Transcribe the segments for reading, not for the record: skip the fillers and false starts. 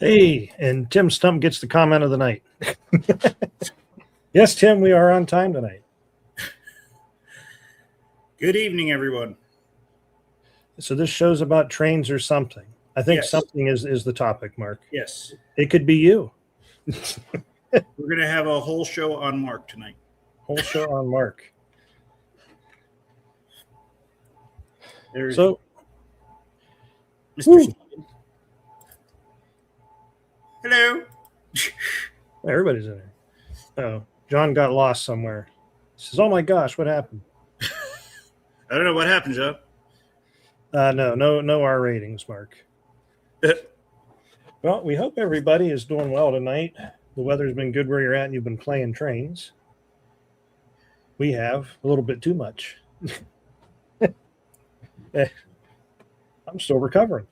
Hey, and Tim Stump gets the comment of the night. Yes, Tim, we are on time tonight. Good evening, everyone. So this show's about trains or something. I think Yes. something is the topic, Mark. Yes. It could be you. We're going to have a whole show on Mark tonight. Whole show on Mark. There's So, Mr. Woo. Steven. Hello. Everybody's in there. Oh, John got lost somewhere. He says, "Oh my gosh, what happened?" I don't know what happened, Joe. No R ratings, Mark. Well, we hope everybody is doing well tonight. The weather's been good where you're at, and you've been playing trains. We have a little bit too much. I'm still recovering.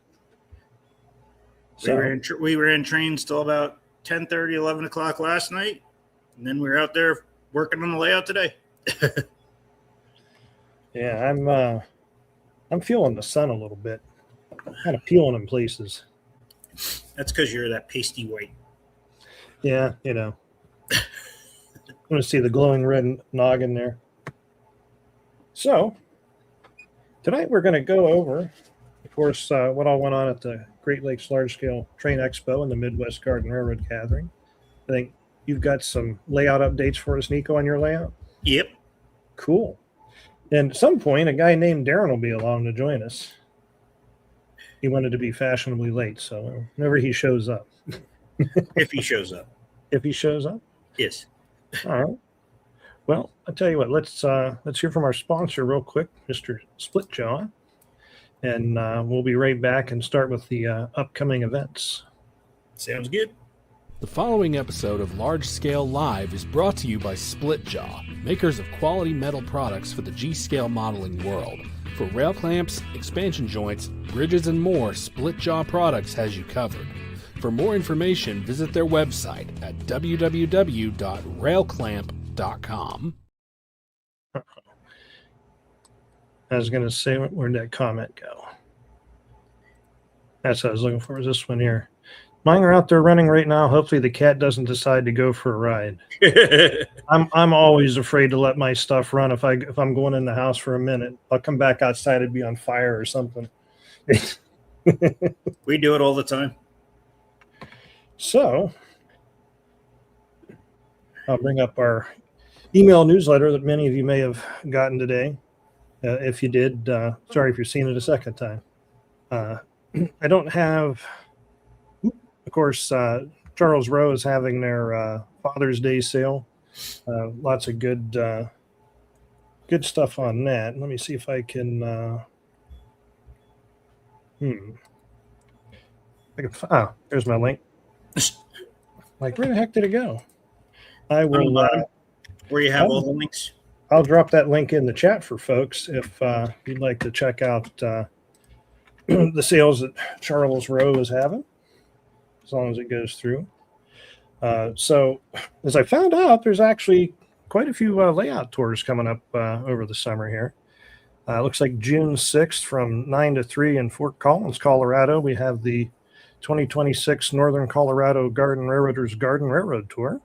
We were in trains till about 10:30, 11 o'clock last night, and then we were out there working on the layout today. Yeah, I'm feeling the sun a little bit. Kind of peeling in places. That's because you're that pasty white. Yeah, you know. I'm going to see the glowing red noggin there. So, tonight we're going to go over, of course, what all went on at the Great Lakes Large Scale Train Expo and the Midwest Garden Railroad Gathering. I think you've got some layout updates for us, Nico, on your layout? Yep. Cool. And at some point, a guy named Darren will be along to join us. He wanted to be fashionably late, so whenever he shows up. If he shows up. If he shows up? Yes. All right. Well, I'll tell you what, let's hear from our sponsor real quick, Mr. Splitjaw. And we'll be right back and start with the upcoming events. Sounds good. The following episode of Large Scale Live is brought to you by Splitjaw, makers of quality metal products for the G-scale modeling world. For rail clamps, expansion joints, bridges, and more, Splitjaw Products has you covered. For more information, visit their website at www.railclamp.com. I was going to say, where'd that comment go? That's what I was looking for, is this one here. Mine are out there running right now. Hopefully the cat doesn't decide to go for a ride. I'm always afraid to let my stuff run. If I'm going in the house for a minute, I'll come back outside, it'd be on fire or something. We do it all the time. So I'll bring up our email newsletter that many of you may have gotten today. If you did, sorry if you're seeing it a second time. I don't have, of course, Charles Rowe is having their Father's Day sale. Lots of good stuff on that. Let me see if I can. There's my link. Like, where the heck did it go? I will. Where you have all the links. I'll drop that link in the chat for folks if you'd like to check out the sales that Charles Rowe is having, as long as it goes through. So, as I found out, there's actually quite a few layout tours coming up over the summer here. Looks like June 6th from 9 to 3 in Fort Collins, Colorado. We have the 2026 Northern Colorado Garden Railroaders Garden Railroad Tour.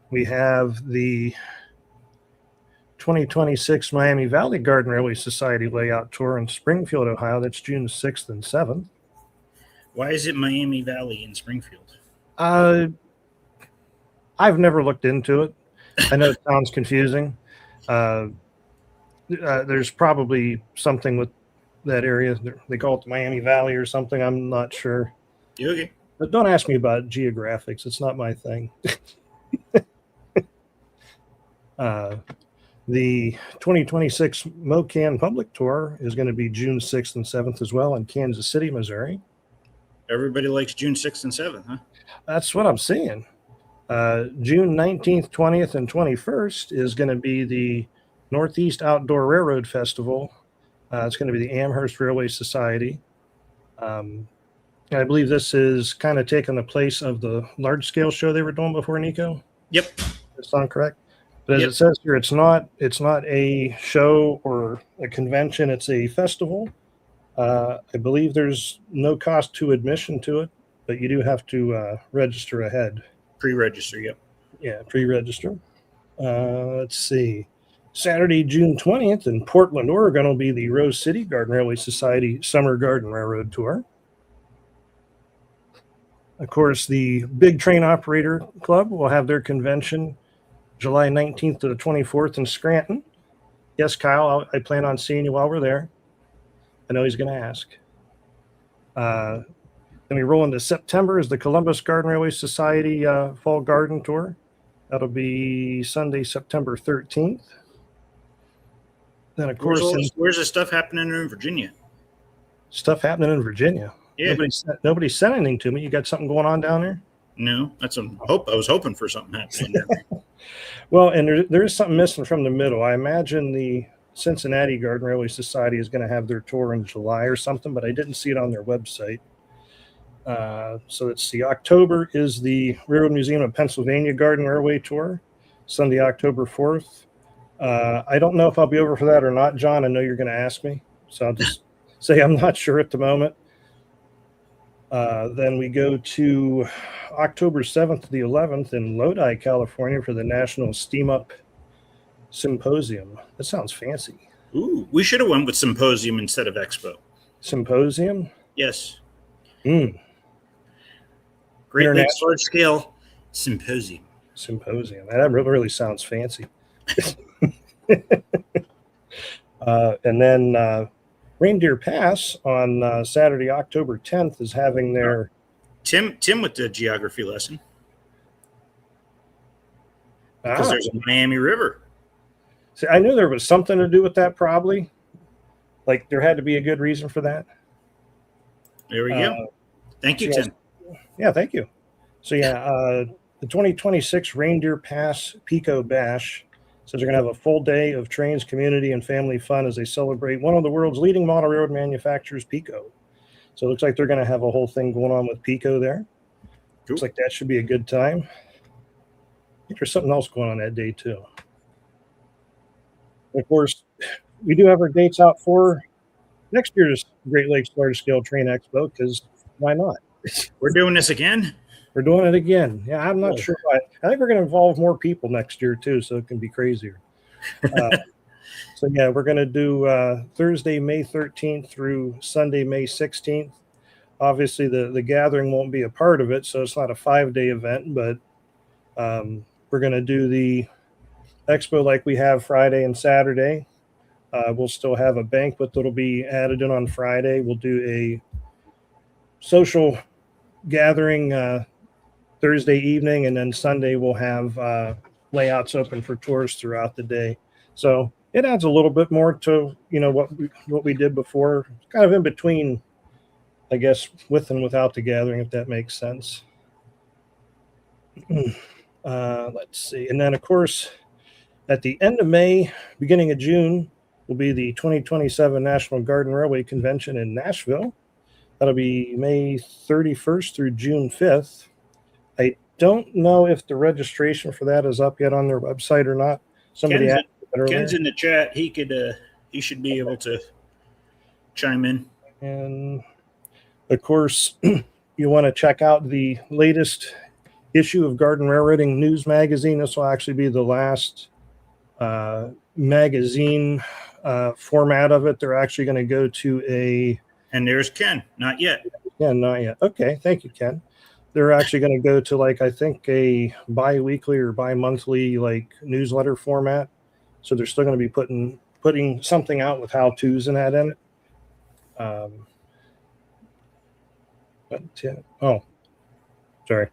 We have the 2026 Miami Valley Garden Railway Society Layout Tour in Springfield, Ohio. That's June 6th and 7th. Why is it Miami Valley in Springfield? I I've never looked into it. I know it sounds confusing. There's probably something with that area. They call it the Miami Valley or something. I'm not sure. You okay? But don't ask me about geographics. It's not my thing. The 2026 MoCan Public Tour is going to be June 6th and 7th as well in Kansas City, Missouri. Everybody likes June 6th and 7th, huh? That's what I'm seeing. June 19th, 20th, and 21st is going to be the Northeast Outdoor Railroad Festival. It's going to be the Amherst Railway Society. And I believe this is kind of taking the place of the large-scale show they were doing before, Nico. Yep. That sound correct? But as it says here, it's not a show or a convention. It's a festival. I believe there's no cost to admission to it, but you do have to register ahead. Pre-register, yep. Yeah, pre-register. Let's see. Saturday, June 20th in Portland, Oregon will be the Rose City Garden Railway Society Summer Garden Railroad Tour. Of course, the Big Train Operator Club will have their convention July 19th to the 24th in Scranton. Yes, Kyle, I plan on seeing you while we're there. I know he's going to ask. Then we roll into September is the Columbus Garden Railway Society Fall Garden Tour. That'll be Sunday, September 13th. Then, of course, where's the stuff happening in Virginia? Stuff happening in Virginia. Yeah. Nobody sent anything to me. You got something going on down there? No, that's I was hoping for something happening there. Well, and there is something missing from the middle. I imagine the Cincinnati Garden Railway Society is going to have their tour in July or something, but I didn't see it on their website. So let's see. October is the Railroad Museum of Pennsylvania Garden Railway Tour, Sunday, October 4th. I don't know if I'll be over for that or not, John. I know you're going to ask me, so I'll just say I'm not sure at the moment. Then we go to October 7th to the 11th in Lodi, California for the National Steam Up Symposium. That sounds fancy. Ooh, we should have went with Symposium instead of Expo. Symposium? Yes. Great Lakes Large Scale Symposium. Symposium. That really sounds fancy. And then Reindeer Pass on Saturday, October 10th is having their... Tim with the geography lesson. Because there's a Miami River. See, I knew there was something to do with that probably. Like there had to be a good reason for that. There we go. Thank you, Tim. Yeah, thank you. So the 2026 Reindeer Pass Pico Bash says they're going to have a full day of trains, community, and family fun as they celebrate one of the world's leading model railroad manufacturers, Pico. So it looks like they're going to have a whole thing going on with Pico there. Cool. Looks like that should be a good time. I think there's something else going on that day too. Of course, we do have our dates out for next year's Great Lakes Large Scale Train Expo because why not? We're doing this again? We're doing it again. Yeah, I'm not sure why. I think we're going to involve more people next year too, so it can be crazier. So yeah, we're going to do Thursday, May 13th through Sunday, May 16th. Obviously, the gathering won't be a part of it, so it's not a 5-day event, but we're going to do the expo like we have Friday and Saturday. We'll still have a banquet that'll be added in on Friday. We'll do a social gathering Thursday evening, and then Sunday we'll have layouts open for tours throughout the day. So it adds a little bit more to what we did before, kind of in between, I guess, with and without the gathering, if that makes sense. Let's see, and then of course at the end of May, beginning of June, will be the 2027 National Garden Railway Convention in Nashville. That'll be May 31st through June 5th. I don't know if the registration for that is up yet on their website or not. Ken's in the chat. He should be able to chime in. And of course, you want to check out the latest issue of Garden Railroading News Magazine. This will actually be the last magazine format of it. They're actually going to go to And there's Ken. Not yet. Yeah, not yet. Okay, thank you, Ken. they're actually going to go to like, I think, a bi-weekly or bi-monthly like newsletter format. So they're still going to be putting something out with how-tos and that in it. But yeah. Oh, sorry.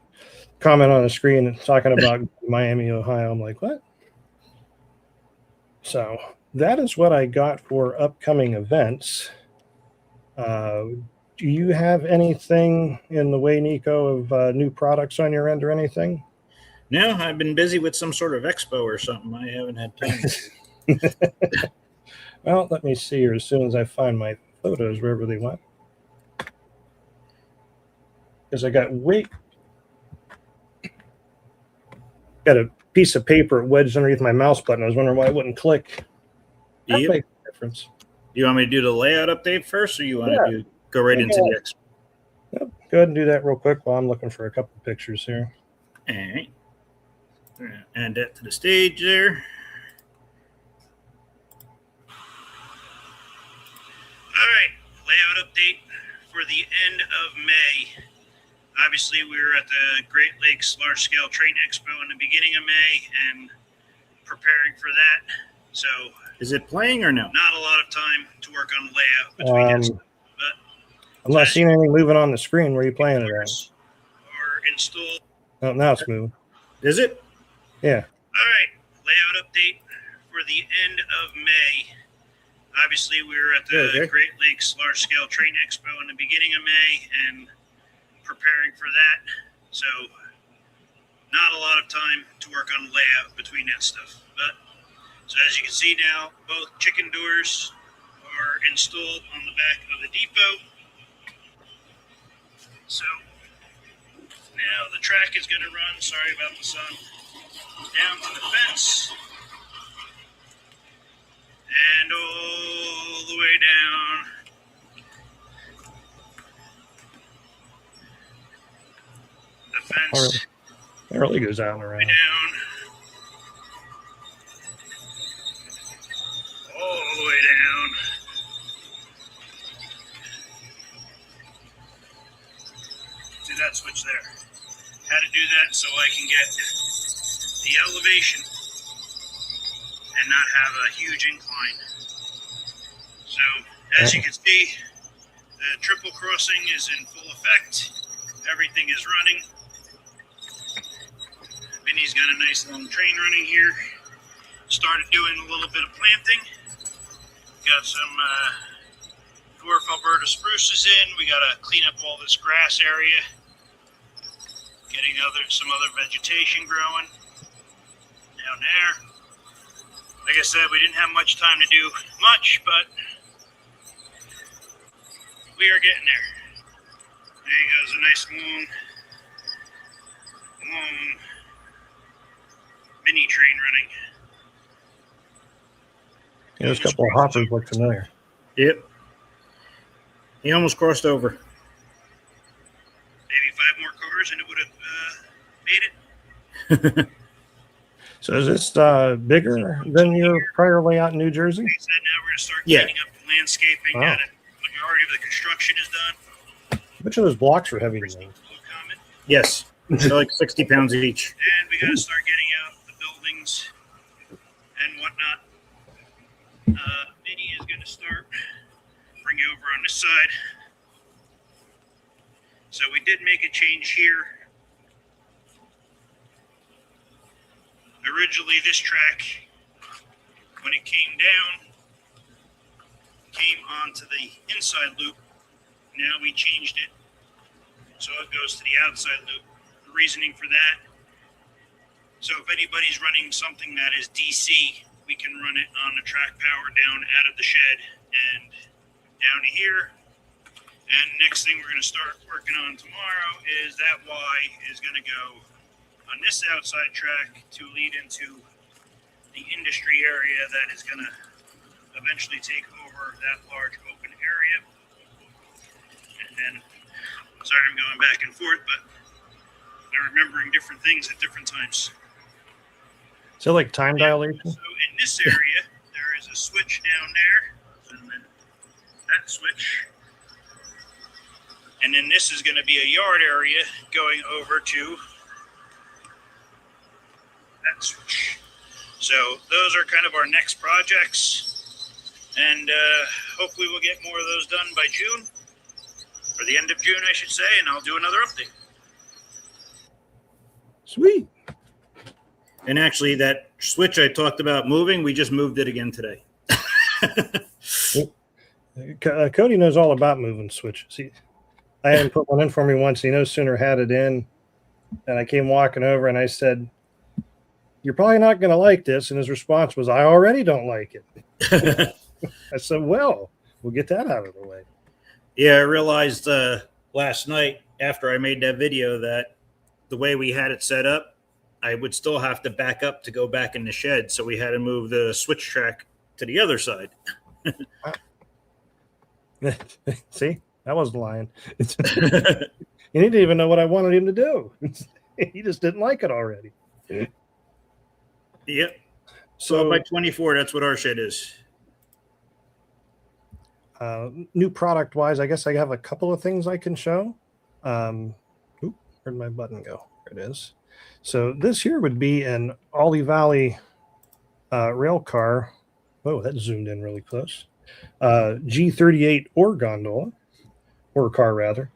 Comment on the screen talking about Miami, Ohio. I'm like, what? So that is what I got for upcoming events. Do you have anything in the way, Nico, of new products on your end or anything? No, I've been busy with some sort of expo or something. I haven't had time. Well, let me see here as soon as I find my photos wherever they went. Because I got a piece of paper wedged underneath my mouse button. I was wondering why it wouldn't click. That Yep. makes a difference. Do you want me to do the layout update first, or you want to go right into the expo? Yep. Go ahead and do that real quick while I'm looking for a couple of pictures here. All right. Add that to the stage there. All right. Layout update for the end of May. Obviously, we were at the Great Lakes Large Scale Train Expo in the beginning of May and preparing for that. So, is it playing or no? Not a lot of time to work on the layout between that, but I'm not seeing anything moving on the screen. Where are you playing it at? Are installed. Oh, now it's moving. Is it? Yeah. All right. Layout update for the end of May. Obviously, we were at the Great Lakes Large Scale Train Expo in the beginning of May and preparing for that. So, not a lot of time to work on the layout between that stuff. But so as you can see now, both chicken doors are installed on the back of the depot. So now the track is going to run, sorry about the sun, down to the fence and all the way down the fence. It really goes out and around. Down all the way down. See that switch there? Had to do that so I can get the elevation and not have a huge incline. So as you can see, the triple crossing is in full effect. Everything is running. Vinny's got a nice long train running here. Started doing a little bit of planting. Got some dwarf Alberta spruces in. We got to clean up all this grass area. Getting some other vegetation growing down there. Like I said, we didn't have much time to do much, but we are getting there. There you go. It's a nice long mini train running. Yeah, those couple of hoppers look familiar. Yep. He almost crossed over. Maybe 5 more cars and it would have made it. So is this bigger than your prior layout in New Jersey? Like I said, now we're going to start cleaning up the landscaping. Wow. Now that the majority of the construction is done. Which of those blocks are heavy to move? Yes. They're like 60 pounds each. And we got to start getting out the buildings and whatnot. Vinny is going to start, bring you over on this side. So we did make a change here. Originally, this track, when it came down, came onto the inside loop. Now we changed it so it goes to the outside loop. The reasoning for that, so if anybody's running something that is DC, we can run it on the track power down out of the shed and down to here. And next thing we're going to start working on tomorrow is that Y is going to go on this outside track to lead into the industry area that is going to eventually take over that large open area. And then, sorry I'm going back and forth, but I'm remembering different things at different times. So like time dilation? So in this area, there is a switch down there, and then that switch And then this is going to be a yard area going over to that switch. So those are kind of our next projects. And hopefully we'll get more of those done by June, or the end of June, I should say, and I'll do another update. Sweet. And actually, that switch I talked about moving, we just moved it again today. Cody knows all about moving switches. I had him put one in for me once. He no sooner had it in, and I came walking over and I said, "You're probably not going to like this." And his response was, "I already don't like it." I said, "Well, we'll get that out of the way." Yeah, I realized last night after I made that video that the way we had it set up, I would still have to back up to go back in the shed. So we had to move the switch track to the other side. See, that wasn't lying. He didn't even know what I wanted him to do. He just didn't like it already. Yep. So by 24, that's what our shed is. New product wise, I guess I have a couple of things I can show. Where'd my button go? There it is. So this here would be an Ollie Valley rail car. Whoa, that zoomed in really close. G38 ore gondola, ore car rather,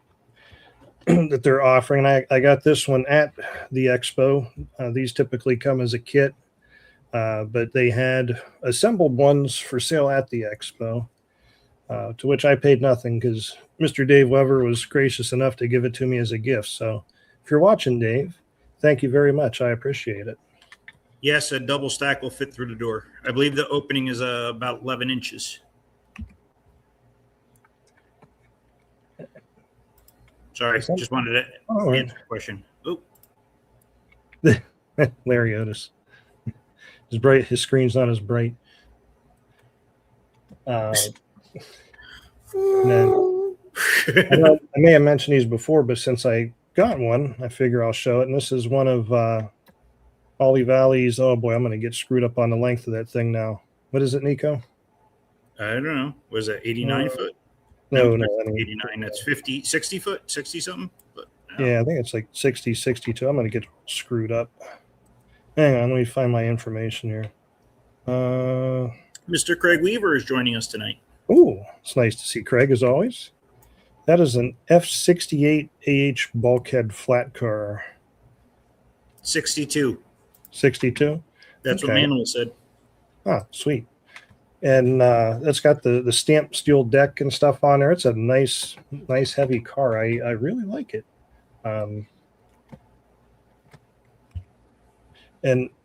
that they're offering. I got this one at the Expo. These typically come as a kit, but they had assembled ones for sale at the Expo, to which I paid nothing because Mr. Dave Weber was gracious enough to give it to me as a gift. So if you're watching, Dave, thank you very much. I appreciate it. Yes, a double stack will fit through the door. I believe the opening is about 11 inches. Sorry, just wanted to answer the question. Oh, Larry Otis. His screen's not as bright. Then, I may have mentioned these before, but since I got one, I figure I'll show it. And this is one of Ollie Valley's. Oh boy, I'm going to get screwed up on the length of that thing now. What is it, Nico? I don't know. Was it 89 foot? No, 89. That's 50, 60 foot, 60 something. But, yeah, I think it's like 60, 62. I'm going to get screwed up. Hang on, let me find my information here. Mr. Craig Weaver is joining us tonight. Ooh, it's nice to see Craig as always. That is an F68 AH bulkhead flat car. 62. 62? That's what Manuel said. Oh, sweet. And it's got the stamped steel deck and stuff on there. It's a nice heavy car. I really like it. And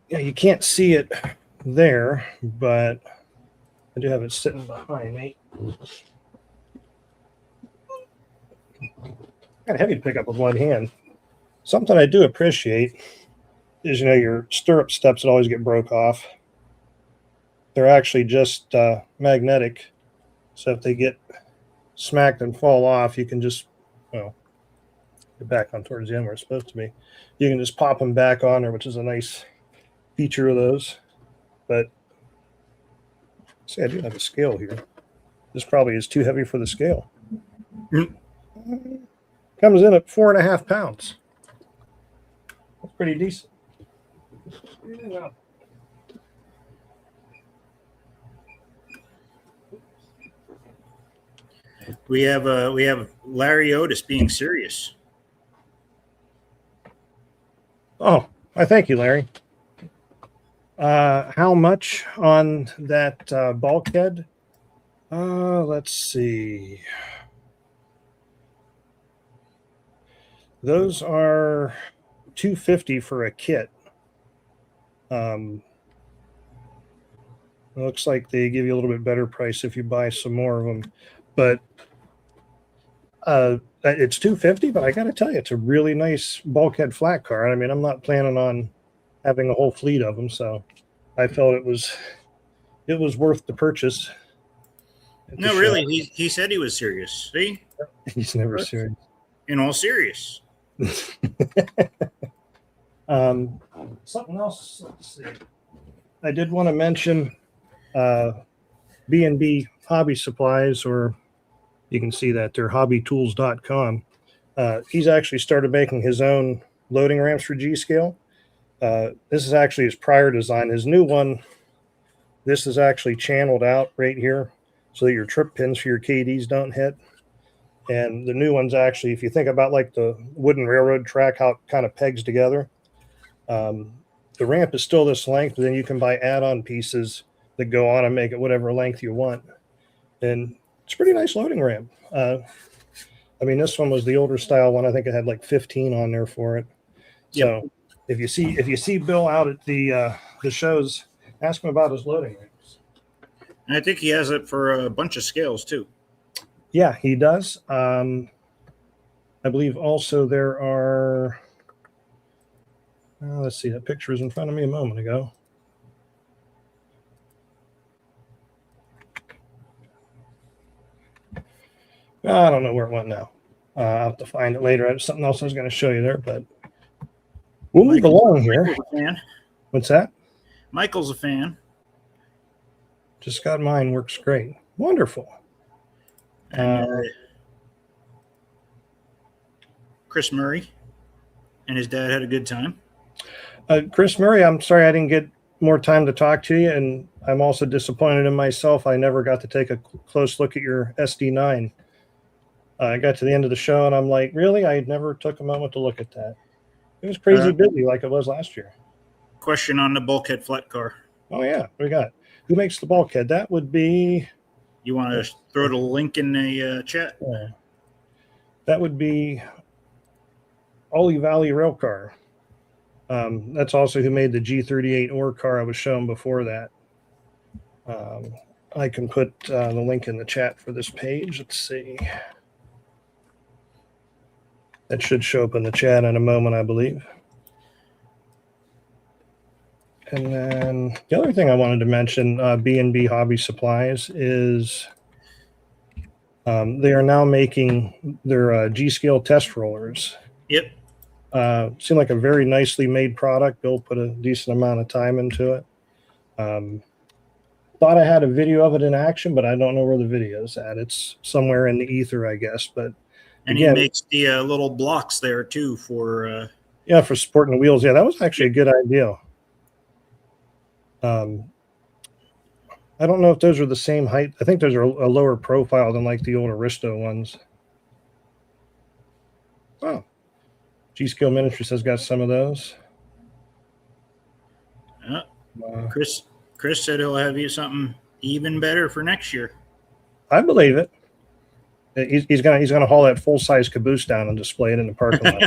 you can't see it there, but I do have it sitting behind me. Kind of heavy to pick up with one hand. Something I do appreciate is, your stirrup steps that always get broke off. They're actually just magnetic. So if they get smacked and fall off, you can just, get back on towards the end where it's supposed to be. You can just pop them back on there, which is a nice feature of those. But see, I do have a scale here. This probably is too heavy for the scale. Comes in at 4.5 pounds. That's pretty decent. Yeah. We have Larry Otis being serious. Oh, I thank you, Larry. How much on that bulkhead? Let's see. Those are $250 for a kit. Looks like they give you a little bit better price if you buy some more of them, but it's $250. But I got to tell you, it's a really nice bulkhead flat car. I mean, I'm not planning on having a whole fleet of them, so I felt it was worth the purchase. No, really, he said he was serious. See, he's never serious. In all serious. Something else. Let's see. I did want to mention B&B Hobby Supplies, or you can see that they're hobbytools.com. He's actually started making his own loading ramps for G-Scale. This is actually his prior design. His new one, this is actually channeled out right here so that your trip pins for your KDs don't hit. And the new one's actually, if you think about like the wooden railroad track, how it kind of pegs together, the ramp is still this length, but then you can buy add-on pieces that go on and make it whatever length you want. And it's a pretty nice loading ramp. I mean, this one was the older style one. I think it had like 15 on there for it. Yep. So if you see Bill out at the shows, ask him about his loading ramps. And I think he has it for a bunch of scales too. Yeah, he does. I believe also there are. Let's see. That picture was in front of me a moment ago. I don't know where it went now. I'll have to find it later. There's something else I was going to show you there, but we'll move along here. Michael's a fan. What's that? Michael's a fan. Just got mine. Works great. Wonderful. And, Chris Murray and his dad had a good time. Chris Murray, I'm sorry I didn't get more time to talk to you, and I'm also disappointed in myself. I never got to take a close look at your SD9. I got to the end of the show, and I'm like, really? I never took a moment to look at that. It was crazy busy like it was last year. Question on the bulkhead flat car. Oh, yeah. What we got? Who makes the bulkhead? That would be... You want to throw the link in the chat? Yeah. That would be Ollie Valley Railcar. That's also who made the G38 ore car I was shown before that. I can put the link in the chat for this page. Let's see. That should show up in the chat in a moment, I believe. And then the other thing I wanted to mention, B&B Hobby Supplies, is they are now making their G-Scale test rollers. Yep. Seemed like a very nicely made product. Bill put a decent amount of time into it. Thought I had a video of it in action, but I don't know where the video is at. It's somewhere in the ether, I guess. But and again, he makes the little blocks there too for for supporting the wheels. Yeah, that was actually a good idea. I don't know if those are the same height. I think those are a lower profile than like the old Aristo ones. Oh, G-Scale Ministries has got some of those. Chris said he'll have you something even better for next year. I believe it. He's gonna haul that full size caboose down and display it in the parking lot.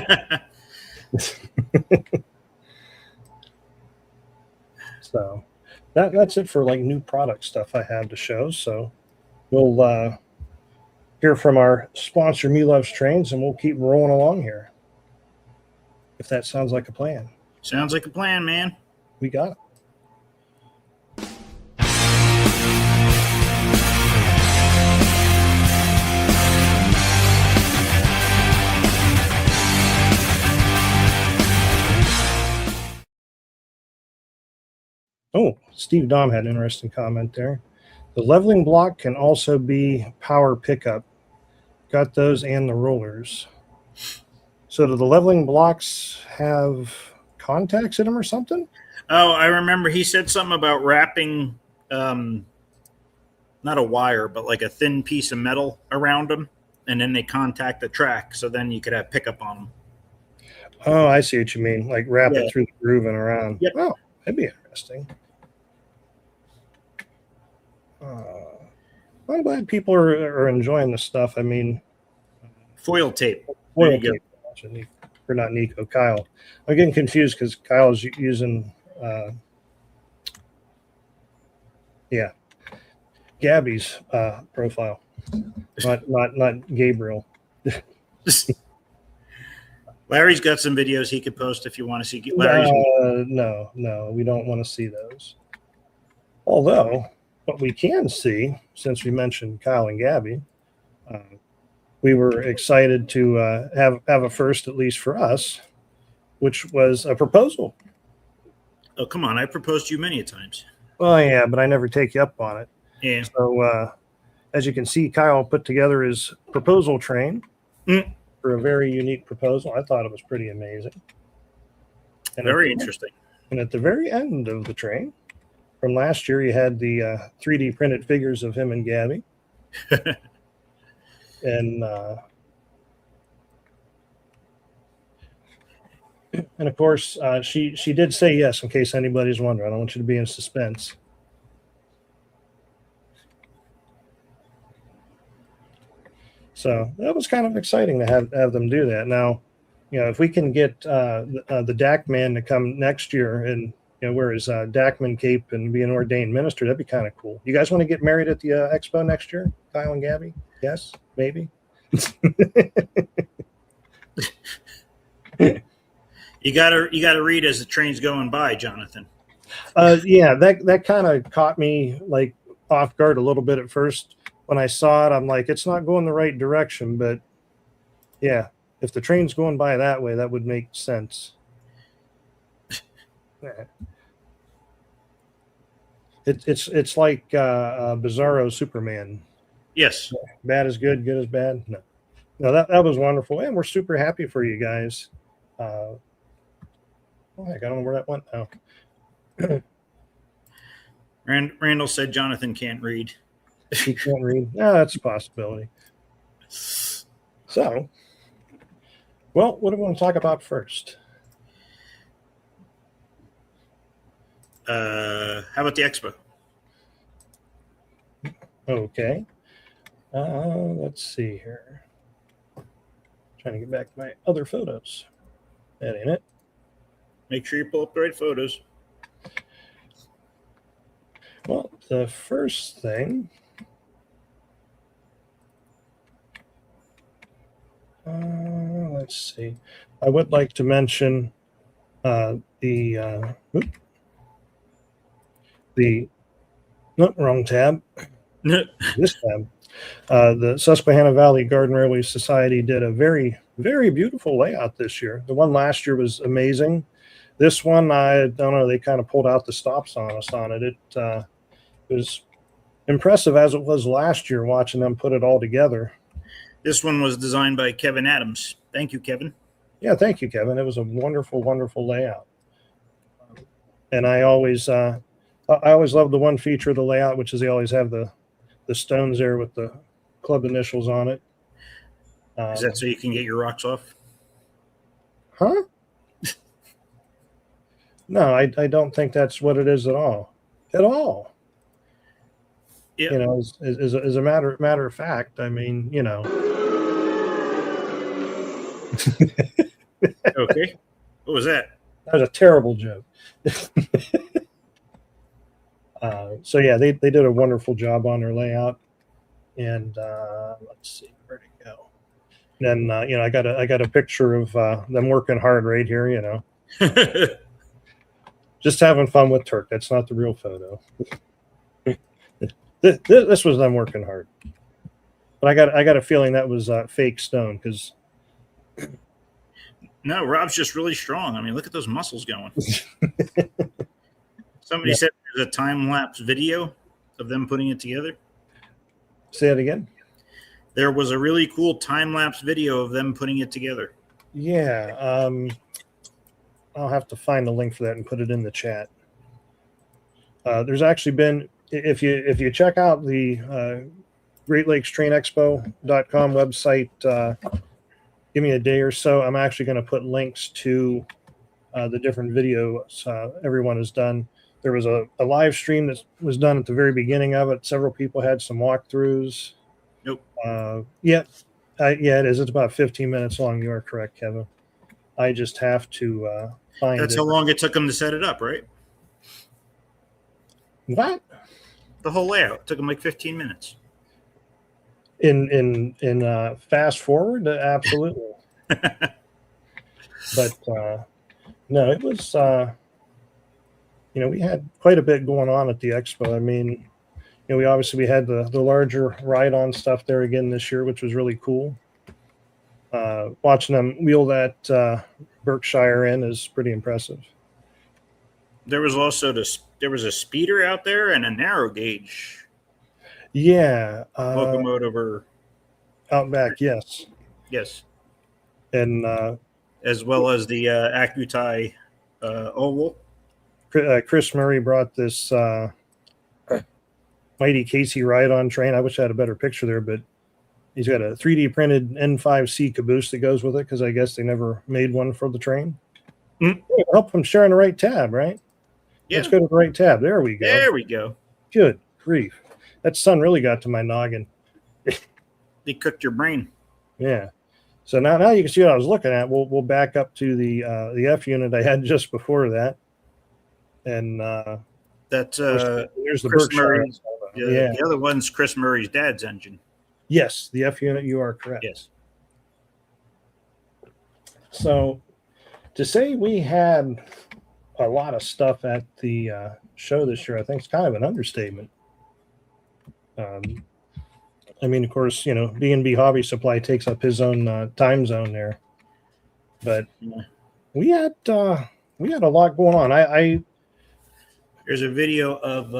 So that's it for like new product stuff I have to show. So we'll hear from our sponsor, Me Loves Trains, and we'll keep rolling along here. If that sounds like a plan. Sounds like a plan, man. We got it. Oh, Steve Dom had an interesting comment there. The leveling block can also be power pickup. Got those and the rollers. So do the leveling blocks have contacts in them or something? Oh, I remember he said something about wrapping, not a wire, but like a thin piece of metal around them, and then they contact the track, so then you could have pickup on them. Oh, I see what you mean. Like wrap it through the groove and around. Yep. Oh, that'd be interesting. I'm glad people are enjoying this stuff. I mean, foil tape. Foil tape. Or not Nico, Kyle. I'm getting confused because Kyle's using, Gabby's profile, not Gabriel. Larry's got some videos he could post if you want to see Larry's. No, we don't want to see those. Although, what we can see, since we mentioned Kyle and Gabby, we were excited to have a first, at least for us, which was a proposal. Oh, come on. I proposed to you many times. Well, yeah, but I never take you up on it. Yeah. So, as you can see, Kyle put together his proposal train. for a very unique proposal. I thought it was pretty amazing. And Very interesting. And at the very end of the train, from last year, you had the 3D printed figures of him and Gabby. And of course, she did say yes, in case anybody's wondering. I don't want you to be in suspense. So that was kind of exciting to have them do that. Now, if we can get the DAC man to come next year and wear his Dachman cape and be an ordained minister, that'd be kind of cool. You guys want to get married at the Expo next year, Kyle and Gabby? Yes, maybe. You gotta read as the train's going by, Jonathan. Yeah, that kind of caught me like off guard a little bit at first. When I saw it, I'm like, it's not going the right direction, but yeah, if the train's going by that way, that would make sense. Yeah. It's like Bizarro Superman. Yes. Bad is good, good is bad. No, that was wonderful, and we're super happy for you guys. Oh, heck, I don't know where that went now. Randall said Jonathan can't read. He can't read. No, that's a possibility. So, well, what do we want to talk about first? How about the Expo? Okay. Let's see here. Trying to get back to my other photos. That ain't it. Make sure you pull up the right photos. Well, the first thing. Let's see. I would like to mention the no, wrong tab. This tab. The Susquehanna Valley Garden Railway Society did a very, very beautiful layout this year. The one last year was amazing. This one, I don't know, they kind of pulled out the stops on us on it. It was impressive as it was last year watching them put it all together. This one was designed by Kevin Adams. Thank you, Kevin. Yeah, thank you, Kevin. It was a wonderful, wonderful layout. And I always love the one feature of the layout, which is they always have the stones there with the club initials on it. Is that so you can get your rocks off? Huh? No, I don't think that's what it is at all. At all. Yeah. As a matter of fact, I mean, Okay. What was that? That was a terrible joke. So yeah, they did a wonderful job on their layout, and let's see where'd it go. And then I got a picture of them working hard right here. Just having fun with Turk. That's not the real photo. This was them working hard, but I got a feeling that was fake stone because. No, Rob's just really strong. I mean, look at those muscles going. Somebody said there's a time-lapse video of them putting it together. Say it again. There was a really cool time-lapse video of them putting it together. Yeah. I'll have to find the link for that and put it in the chat. There's actually been, if you check out the Great Lakes Train Expo.com website, give me a day or so. I'm actually going to put links to the different videos everyone has done. There was a live stream that was done at the very beginning of it. Several people had some walkthroughs. Nope. Yeah, it is. It's about 15 minutes long. You are correct, Kevin. I just have to find That's it. how long it took them to set it up, right? What? The whole layout took them like 15 minutes. In fast forward, absolutely. But no, it was. We had quite a bit going on at the expo. I mean, we obviously had the larger ride-on stuff there again this year, which was really cool. Watching them wheel that Berkshire in is pretty impressive. There was also there was a speeder out there and a narrow gauge. Yeah. Locomotive or out back, yes. Yes. And as well as the Accutai oval. Chris Murray brought this Mighty Casey ride-on train. I wish I had a better picture there, but he's got a 3D printed N5C caboose that goes with it because I guess they never made one for the train. Mm. Help them sharing the right tab, right? Yeah. Let's go to the right tab. There we go. There we go. Good grief. That sun really got to my noggin. They cooked your brain. Yeah. So now you can see what I was looking at. We'll back up to the F unit I had just before that. And that's there's the Chris Berkshire. Murray's, the other one's Chris Murray's dad's engine. Yes, the F unit, you are correct. Yes. So to say we had a lot of stuff at the show this year, I think is kind of an understatement. I mean, of course, B&B Hobby Supply takes up his own time zone there, but we had a lot going on. There's a video of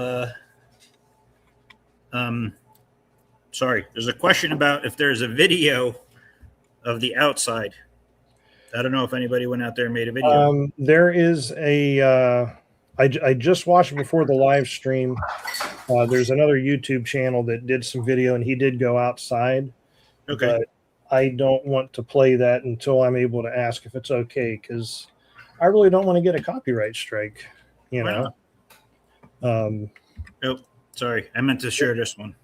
there's a question about if there's a video of the outside. I don't know if anybody went out there and made a video. There is a I just watched it before the live stream. There's another YouTube channel that did some video, and he did go outside. Okay. But I don't want to play that until I'm able to ask if it's okay, because I really don't want to get a copyright strike. Why not? Sorry. I meant to share this one.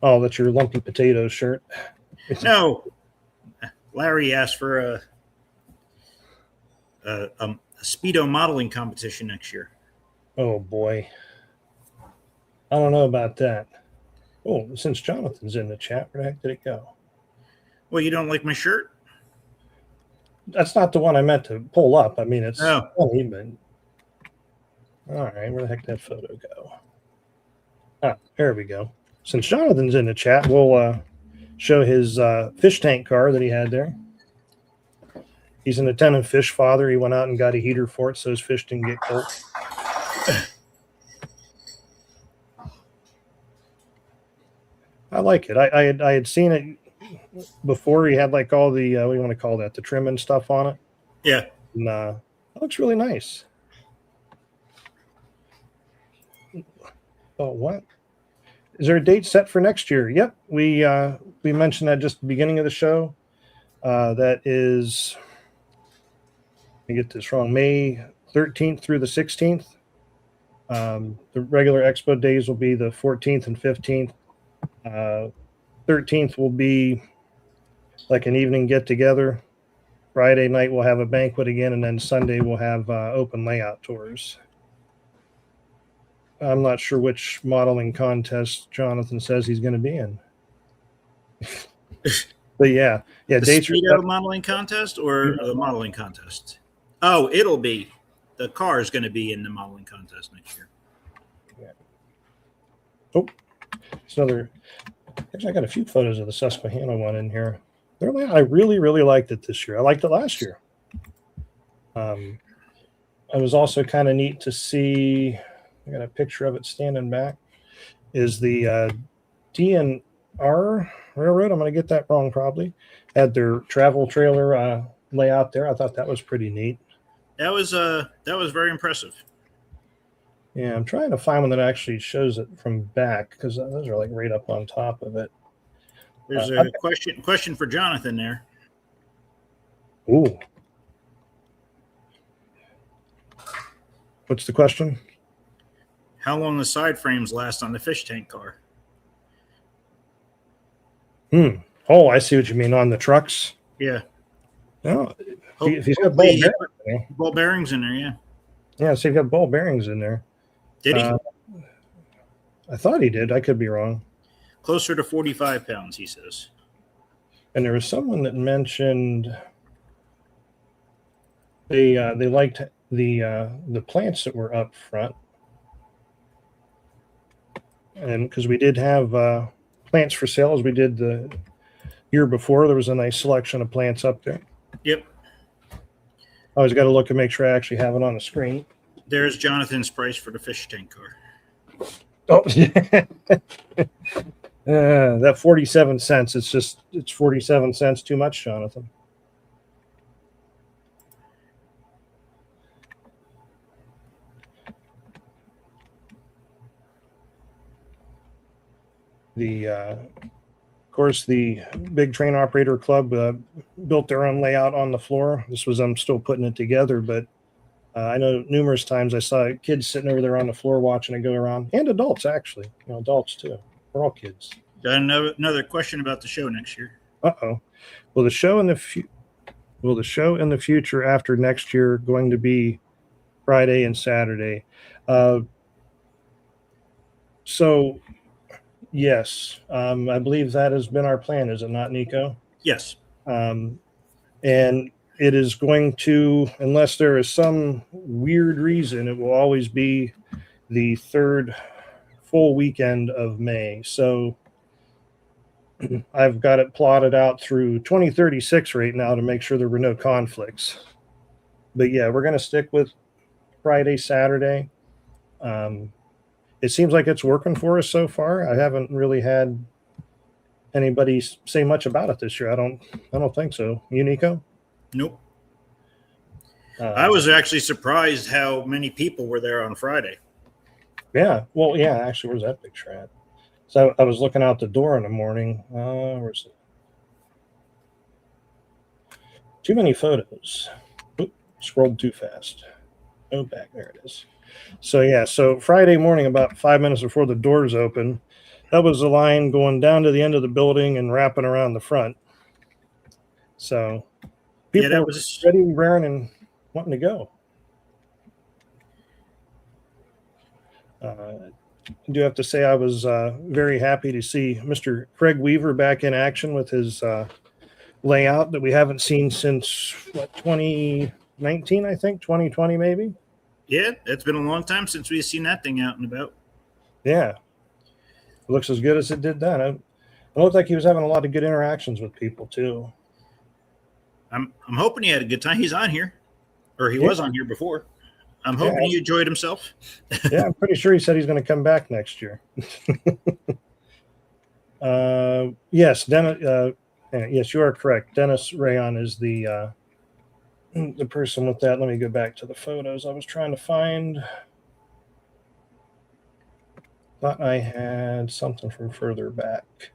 Oh, that's your lumpy potato shirt. No. Larry asked for a Speedo modeling competition next year. Oh, boy. I don't know about that. Oh, since Jonathan's in the chat, where the heck did it go? Well, you don't like my shirt? That's not the one I meant to pull up. I mean, it's funny, but... All right, where the heck did that photo go? Ah, there we go. Since Jonathan's in the chat, we'll show his fish tank car that he had there. He's an attentive fish father. He went out and got a heater for it so his fish didn't get cold. I like it. I had seen it before. He had like all the, what do you want to call that, the trim and stuff on it. Yeah. And it looks really nice. Oh, what? Is there a date set for next year? Yep. We mentioned that just at the beginning of the show. That is, let me get this wrong, May 13th through the 16th. The regular Expo days will be the 14th and 15th. 13th will be like an evening get together. Friday night we'll have a banquet again, and then Sunday we'll have open layout tours. I'm not sure which modeling contest Jonathan says he's going to be in. But yeah, The dates Speedo modeling contest or the modeling contest? Oh, it'll be. The car is going to be in the modeling contest next year. Yeah. Oh, it's another. Actually, I got a few photos of the Susquehanna one in here. I really, really liked it this year. I liked it last year. It was also kind of neat to see. I got a picture of it standing back. Is the DNR Railroad? I'm going to get that wrong probably. Had their travel trailer layout there. I thought that was pretty neat. That was very impressive. Yeah, I'm trying to find one that actually shows it from back because those are like right up on top of it. There's a question for Jonathan there. Ooh. What's the question? How long the side frames last on the fish tank car? Oh, I see what you mean on the trucks. Yeah. No, Oh, if he's got ball bearings in there, yeah. Yeah, so you've got ball bearings in there. Did he? I thought he did. I could be wrong. Closer to 45 pounds, he says. And there was someone that mentioned they liked the plants that were up front, and because we did have plants for sale as we did the year before, there was a nice selection of plants up there. Yep. I always got to look and make sure I actually have it on the screen. There's Jonathan's price for the fish tank car. Oh, That 47 cents. It's 47 cents too much, Jonathan. Of course, the Big Train Operator Club built their own layout on the floor. This was I'm still putting it together, but I know numerous times I saw kids sitting over there on the floor watching it go around, and adults actually. Adults too. We're all kids. Got another question about the show next year. Uh-oh. Will the show in the future after next year going to be Friday and Saturday? So yes, I believe that has been our plan, is it not, Nico? Yes. And it is going to, unless there is some weird reason, it will always be the third full weekend of May. So I've got it plotted out through 2036 right now to make sure there were no conflicts. But yeah, we're going to stick with Friday, Saturday. It seems like it's working for us so far. I haven't really had anybody say much about it this year. I don't think so. You, Nico? Nope. I was actually surprised how many people were there on Friday. Yeah. Well, yeah, actually, where's that picture at? So I was looking out the door in the morning. Where's it? Too many photos. Oop, scrolled too fast. Oh, back there it is. So yeah, so Friday morning, about 5 minutes before the doors open, that was the line going down to the end of the building and wrapping around the front. So people were ready, raring, and wanting to go. I do have to say I was very happy to see Mr. Craig Weaver back in action with his layout that we haven't seen since, 2019, I think, 2020 maybe? Yeah, it's been a long time since we've seen that thing out and about. Yeah. It looks as good as it did then. It looked like he was having a lot of good interactions with people, too. I'm hoping he had a good time. He's on here, or he was on here before. I'm hoping he enjoyed himself. Yeah, I'm pretty sure he said he's going to come back next year. Yes, Dennis. Yes, you are correct. Dennis Rayon is the person with that. Let me go back to the photos I was trying to find. Thought I had something from further back.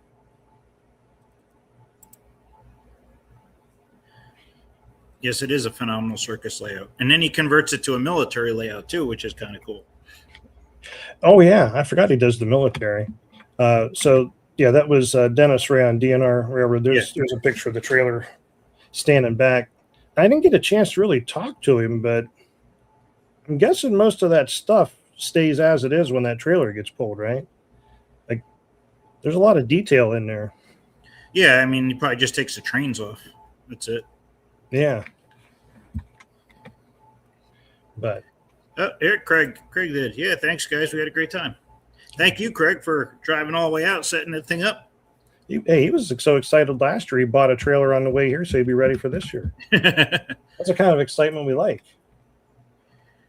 Yes, it is a phenomenal circus layout. And then he converts it to a military layout too, which is kind of cool. Oh, yeah. I forgot he does the military. So, yeah, that was Dennis Rayon, DNR Railroad. There's a picture of the trailer standing back. I didn't get a chance to really talk to him, but I'm guessing most of that stuff stays as it is when that trailer gets pulled, right? Like, there's a lot of detail in there. Yeah, I mean, he probably just takes the trains off. That's it. Yeah. But. Oh, here, Craig did. Yeah, thanks, guys. We had a great time. Thank you, Craig, for driving all the way out, setting that thing up. He was so excited last year. He bought a trailer on the way here, so he'd be ready for this year. That's the kind of excitement we like.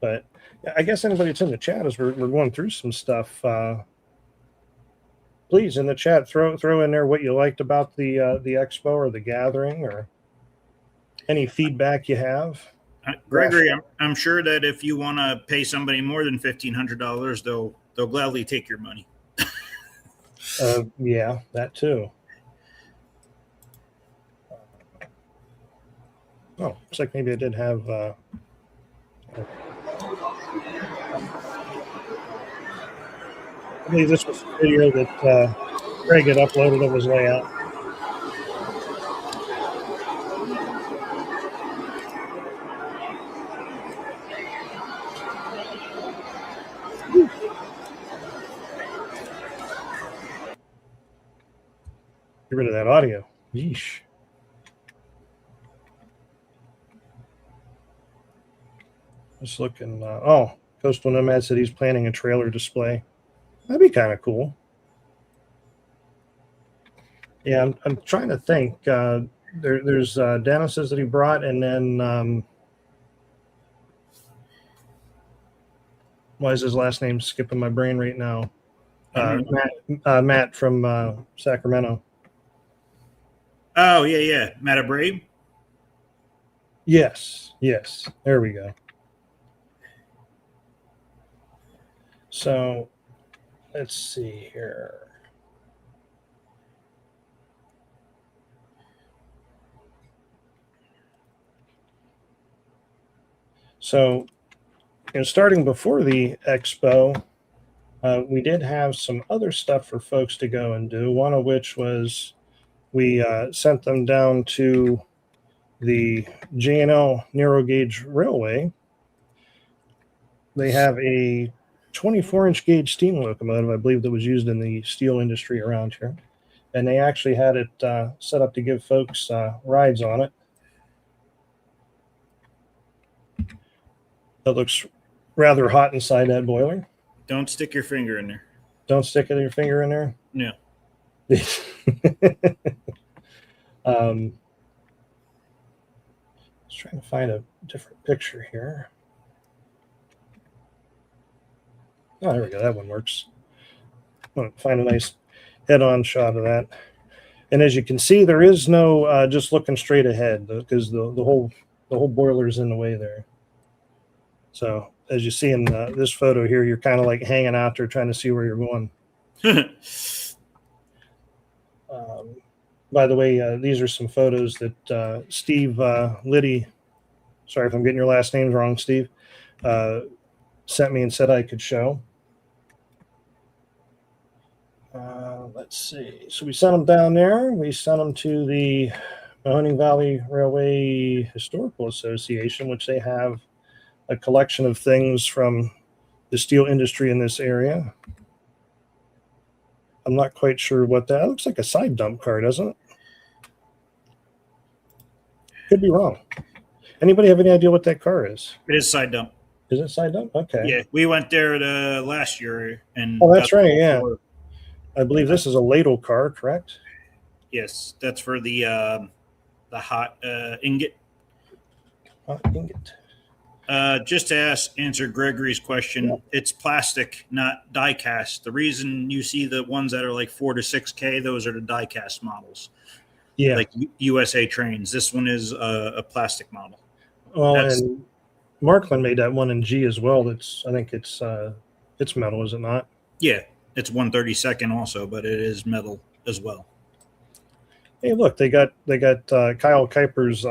But I guess anybody that's in the chat, as we're going through some stuff, please in the chat throw in there what you liked about the expo or the gathering, or any feedback you have. Gregory, I'm sure that if you want to pay somebody more than $1,500, they'll gladly take your money. Yeah, that too. Oh, looks like maybe I did have. I believe this was a video that Craig had uploaded of his layout. Get rid of that audio. Yeesh. Just looking. Coastal Nomad said he's planning a trailer display. That'd be kind of cool. Yeah, I'm trying to think. There's Dennis's that he brought, and then why is his last name skipping my brain right now? Matt from Sacramento. Oh, yeah. Matt Abreu? Yes. There we go. So let's see here. So, starting before the expo, we did have some other stuff for folks to go and do. One of which was we sent them down to the J&L narrow gauge railway. They have a 24-inch gauge steam locomotive, I believe, that was used in the steel industry around here. And they actually had it set up to give folks rides on it. It looks rather hot inside that boiler. Don't stick your finger in there. Don't stick your finger in there? No. I was trying to find a different picture here. Oh, there we go. That one works. I'm going to find a nice head-on shot of that. And as you can see, there is no just looking straight ahead because the whole boiler is in the way there. So as you see in this photo here, you're kind of like hanging out there trying to see where you're going. By the way, these are some photos that Steve Liddy, sorry if I'm getting your last names wrong, Steve, sent me and said I could show. Let's see. So we sent them down there. We sent them to the Mahoning Valley Railway Historical Association, which they have a collection of things from the steel industry in this area. I'm not quite sure what that looks like. A side dump car, doesn't it? Could be wrong. Anybody have any idea what that car is? It is side dump. Is it side dump? Okay. Yeah, we went there last year. And oh, that's right. Yeah. I believe this is a ladle car, correct? Yes, that's for the hot ingot. Hot ingot. Just to answer Gregory's question, yeah. It's plastic, not die cast. The reason you see the ones that are like 4 to 6K, those are the die cast models. Yeah, like USA trains. This one is a plastic model. Well, and Markland made that one in G as well. I think it's metal, is it not? Yeah, it's 1/32 also, but it is metal as well. Hey, look, they got Kyle Kuiper's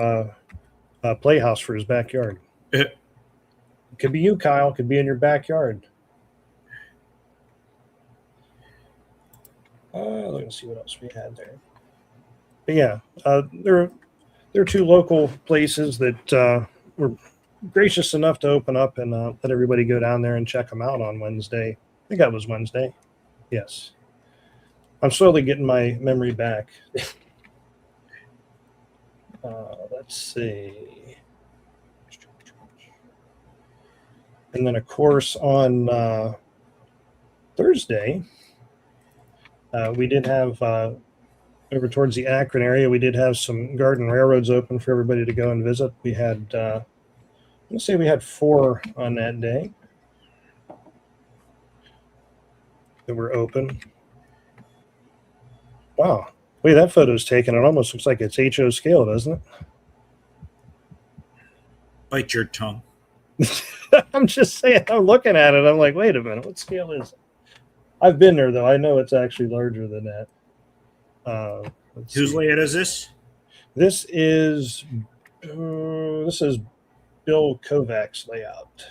playhouse for his backyard. It could be you, Kyle. Could be in your backyard. Let's see what else we had there. But yeah, there are two local places that were gracious enough to open up and let everybody go down there and check them out on Wednesday. I think that was Wednesday. Yes. I'm slowly getting my memory back. Let's see. And then, of course, on Thursday, we did have, over towards the Akron area, we did have some garden railroads open for everybody to go and visit. We had, let's say we had 4 on that day that were open. Wow. Wait, that photo's taken. It almost looks like it's HO scale, doesn't it? Bite your tongue. I'm just saying, I'm looking at it. I'm like, wait a minute, what scale is it? I've been there, though. I know it's actually larger than that. Whose layout is this? This is Bill Kovac's layout.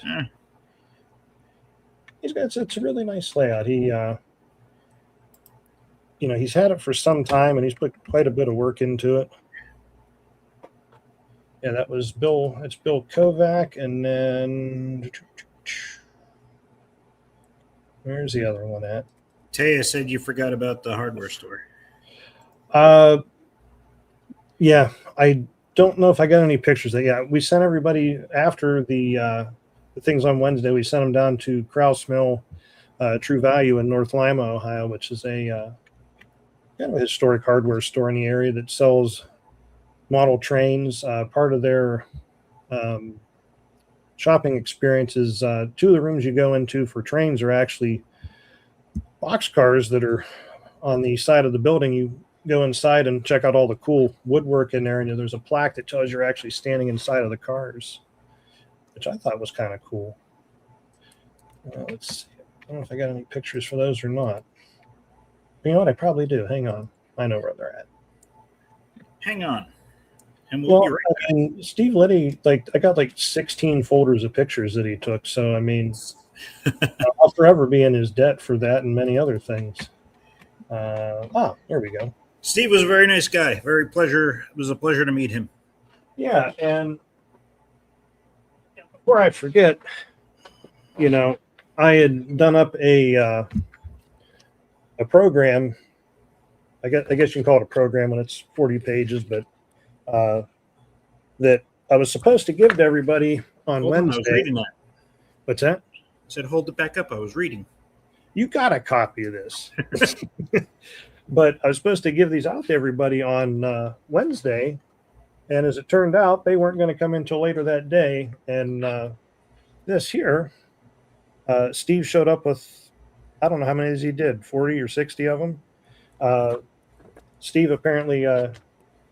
It's a really nice layout. He, he's had it for some time, and he's put quite a bit of work into it. Yeah, that was Bill. It's Bill Kovac, and then where's the other one at? Taya said you forgot about the hardware store. Yeah, I don't know if I got any pictures. Yeah, we sent everybody after the things on Wednesday. We sent them down to Krause Mill, True Value in North Lima, Ohio, which is a kind of a historic hardware store in the area that sells model trains. Part of their shopping experience is 2 of the rooms you go into for trains are actually boxcars that are on the side of the building. You go inside and check out all the cool woodwork in there, and there's a plaque that tells you're actually standing inside of the cars, which I thought was kind of cool. Let's see. I don't know if I got any pictures for those or not. You know what? I probably do. Hang on. I know where they're at. Hang on. And we'll be right back. I mean, Steve Liddy, like, I got like 16 folders of pictures that he took. So, I mean, I'll forever be in his debt for that and many other things. There we go. Steve was a very nice guy. It was a pleasure to meet him. Yeah, and before I forget, you know, I had done up a program. I guess you can call it a program when it's 40 pages, but that I was supposed to give to everybody on Wednesday. I was reading that. What's that? I said, hold it back up. I was reading. You got a copy of this. But I was supposed to give these out to everybody on Wednesday. And as it turned out, they weren't going to come in until later that day. And this here, Steve showed up with, I don't know how many he did, 40 or 60 of them. Steve apparently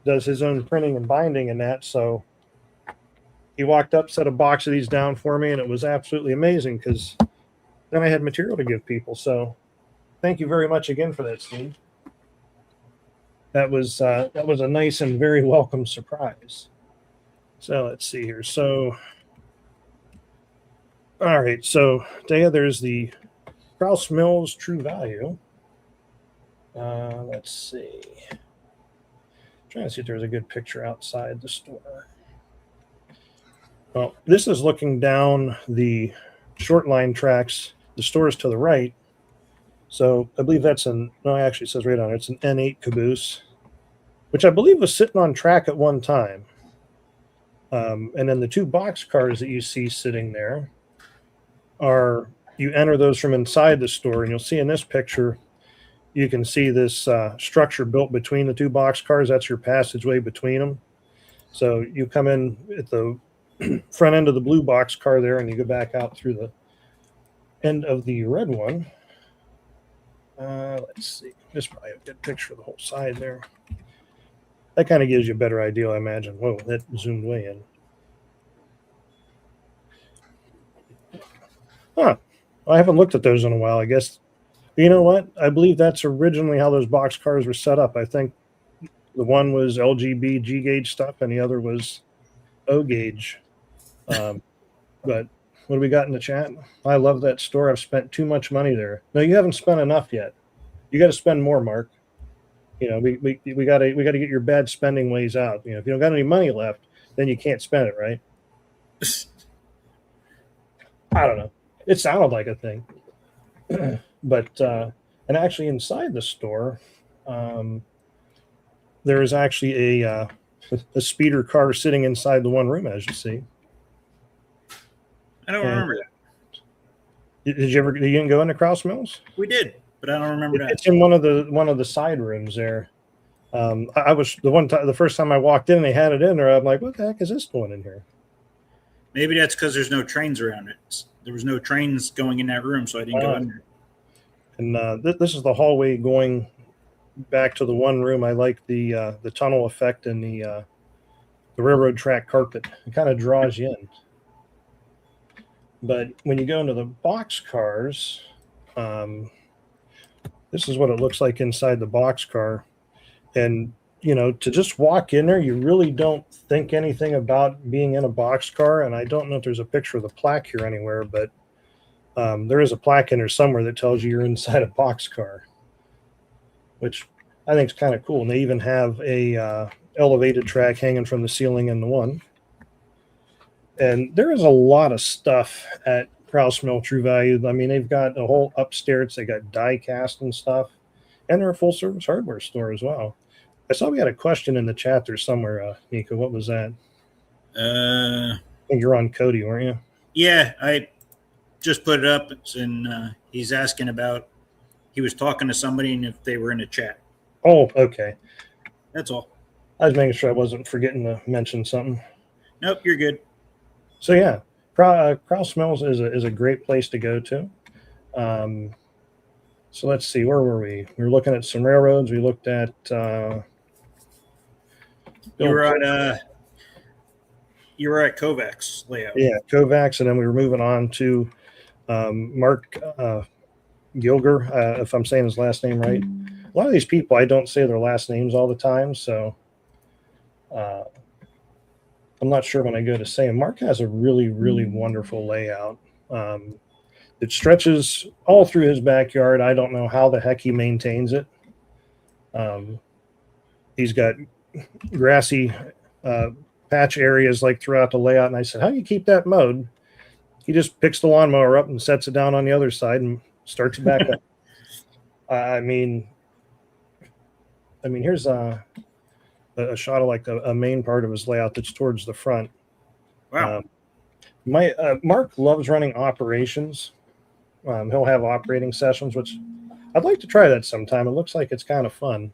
does his own printing and binding and that. So he walked up, set a box of these down for me, and it was absolutely amazing because then I had material to give people. So thank you very much again for that, Steve. That was a nice and very welcome surprise. So let's see here. So, all right. So, Daya, there's the Krause Mills True Value. Let's see. Trying to see if there's a good picture outside the store. Well, this is looking down the short line tracks. The store is to the right. So I believe that's actually it says right on it. It's an N8 caboose, which I believe was sitting on track at one time. And then the two box cars that you see sitting there you enter those from inside the store, and you'll see in this picture, you can see this structure built between the two box cars. That's your passageway between them. So you come in at the front end of the blue box car there, and you go back out through the end of the red one. Let's see. This is probably a good picture of the whole side there. That kind of gives you a better idea, I imagine. Whoa, that zoomed way in. Huh. I haven't looked at those in a while, I guess. You know what? I believe that's originally how those box cars were set up. I think the one was LGB G gauge stuff, and the other was O gauge. But what do we got in the chat? I love that store. I've spent too much money there. No, you haven't spent enough yet. You got to spend more, Mark. You know, we got to get your bad spending ways out. You know, if you don't got any money left, then you can't spend it, right? I don't know. It sounded like a thing. But and actually inside the store, there is actually a speeder car sitting inside the one room, as you see. I don't remember that. Did you didn't go into Krause Mills? We did, but I don't remember that. It's in one of the side rooms there. I was the first time I walked in and they had it in there. I'm like, what the heck is this going in here? Maybe that's because there's no trains around it. There was no trains going in that room, so I didn't go in there. And this is the hallway going back to the one room. I like the tunnel effect and the railroad track carpet. It kind of draws you in. But when you go into the box cars, this is what it looks like inside the box car. And, you know, to just walk in there, you really don't think anything about being in a box car. And I don't know if there's a picture of the plaque here anywhere, but there is a plaque in there somewhere that tells you you're inside a box car, which I think is kind of cool. And they even have a elevated track hanging from the ceiling in the one. And there is a lot of stuff at Krause Mill True Value. I mean, they've got a whole upstairs. They got die cast and stuff. And they're a full-service hardware store as well. I saw we had a question in the chat there somewhere, Nico. What was that? I think you're on Cody, weren't you? Yeah, I just put it up, and he's asking about he was talking to somebody and if they were in a chat. Oh, okay. That's all. I was making sure I wasn't forgetting to mention something. Nope, you're good. So yeah, Krause Mills is a great place to go to. So let's see, where were we? We were looking at some railroads. We looked at You were at Kovacs layout. Yeah, Kovacs, and then we were moving on to Mark Gilger, if I'm saying his last name right. A lot of these people, I don't say their last names all the time, so I'm not sure when I go to say them. Mark has a really, really wonderful layout. It stretches all through his backyard. I don't know how the heck he maintains it. He's got grassy patch areas like throughout the layout, and I said, how do you keep that mowed? He just picks the lawnmower up and sets it down on the other side and starts it back up. I mean, here's a shot of like a main part of his layout that's towards the front. Wow. Mark loves running operations. He'll have operating sessions, which I'd like to try that sometime. It looks like it's kind of fun.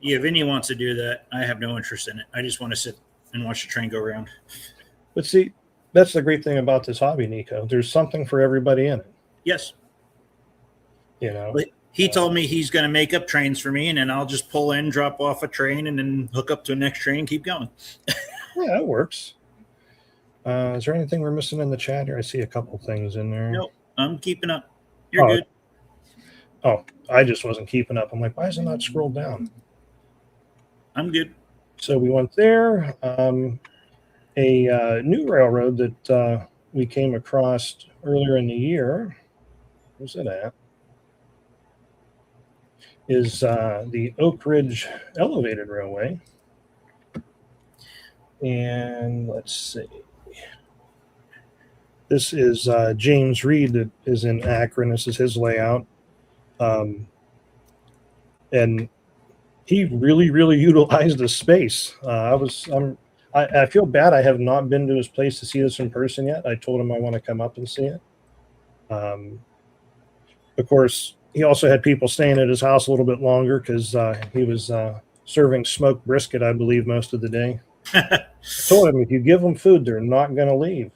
Yeah, Vinny wants to do that. I have no interest in it. I just want to sit and watch the train go around. But see, that's the great thing about this hobby, Nico. There's something for everybody in it. Yes. You know, But he told me he's going to make up trains for me, and then I'll just pull in, drop off a train, and then hook up to the next train and keep going. Yeah, that works. Is there anything we're missing in the chat here? I see a couple things in there. Nope, I'm keeping up. You're good. Oh, I just wasn't keeping up. I'm like, why is it not scrolled down? I'm good. So we went there. A new railroad that we came across earlier in the year. Where's it at? Is the Oak Ridge Elevated Railway. And let's see. This is James Reed that is in Akron. This is his layout. And he really, really utilized the space. I feel bad I have not been to his place to see this in person yet. I told him I want to come up and see it. Of course, he also had people staying at his house a little bit longer because he was serving smoked brisket, I believe, most of the day. I told him if you give them food, they're not going to leave.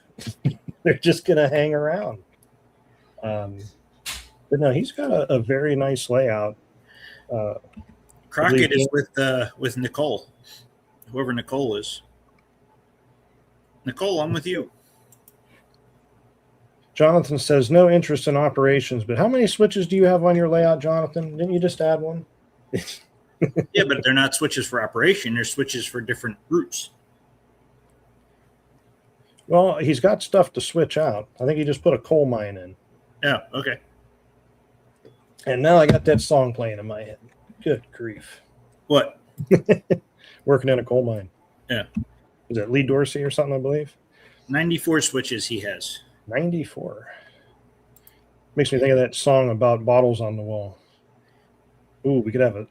They're just going to hang around. But no, he's got a very nice layout. Crockett is with Nicole, whoever Nicole is. Nicole, I'm with you. Jonathan says no interest in operations, but how many switches do you have on your layout, Jonathan? Didn't you just add one? Yeah, but they're not switches for operation. They're switches for different routes. Well, he's got stuff to switch out. I think he just put a coal mine in. Yeah, okay. And now I got that song playing in my head. Good grief. What? Working in a coal mine. Yeah. Is it Lee Dorsey or something, I believe? 94 switches he has. 94. Makes me think of that song about bottles on the wall. Ooh, we could have it.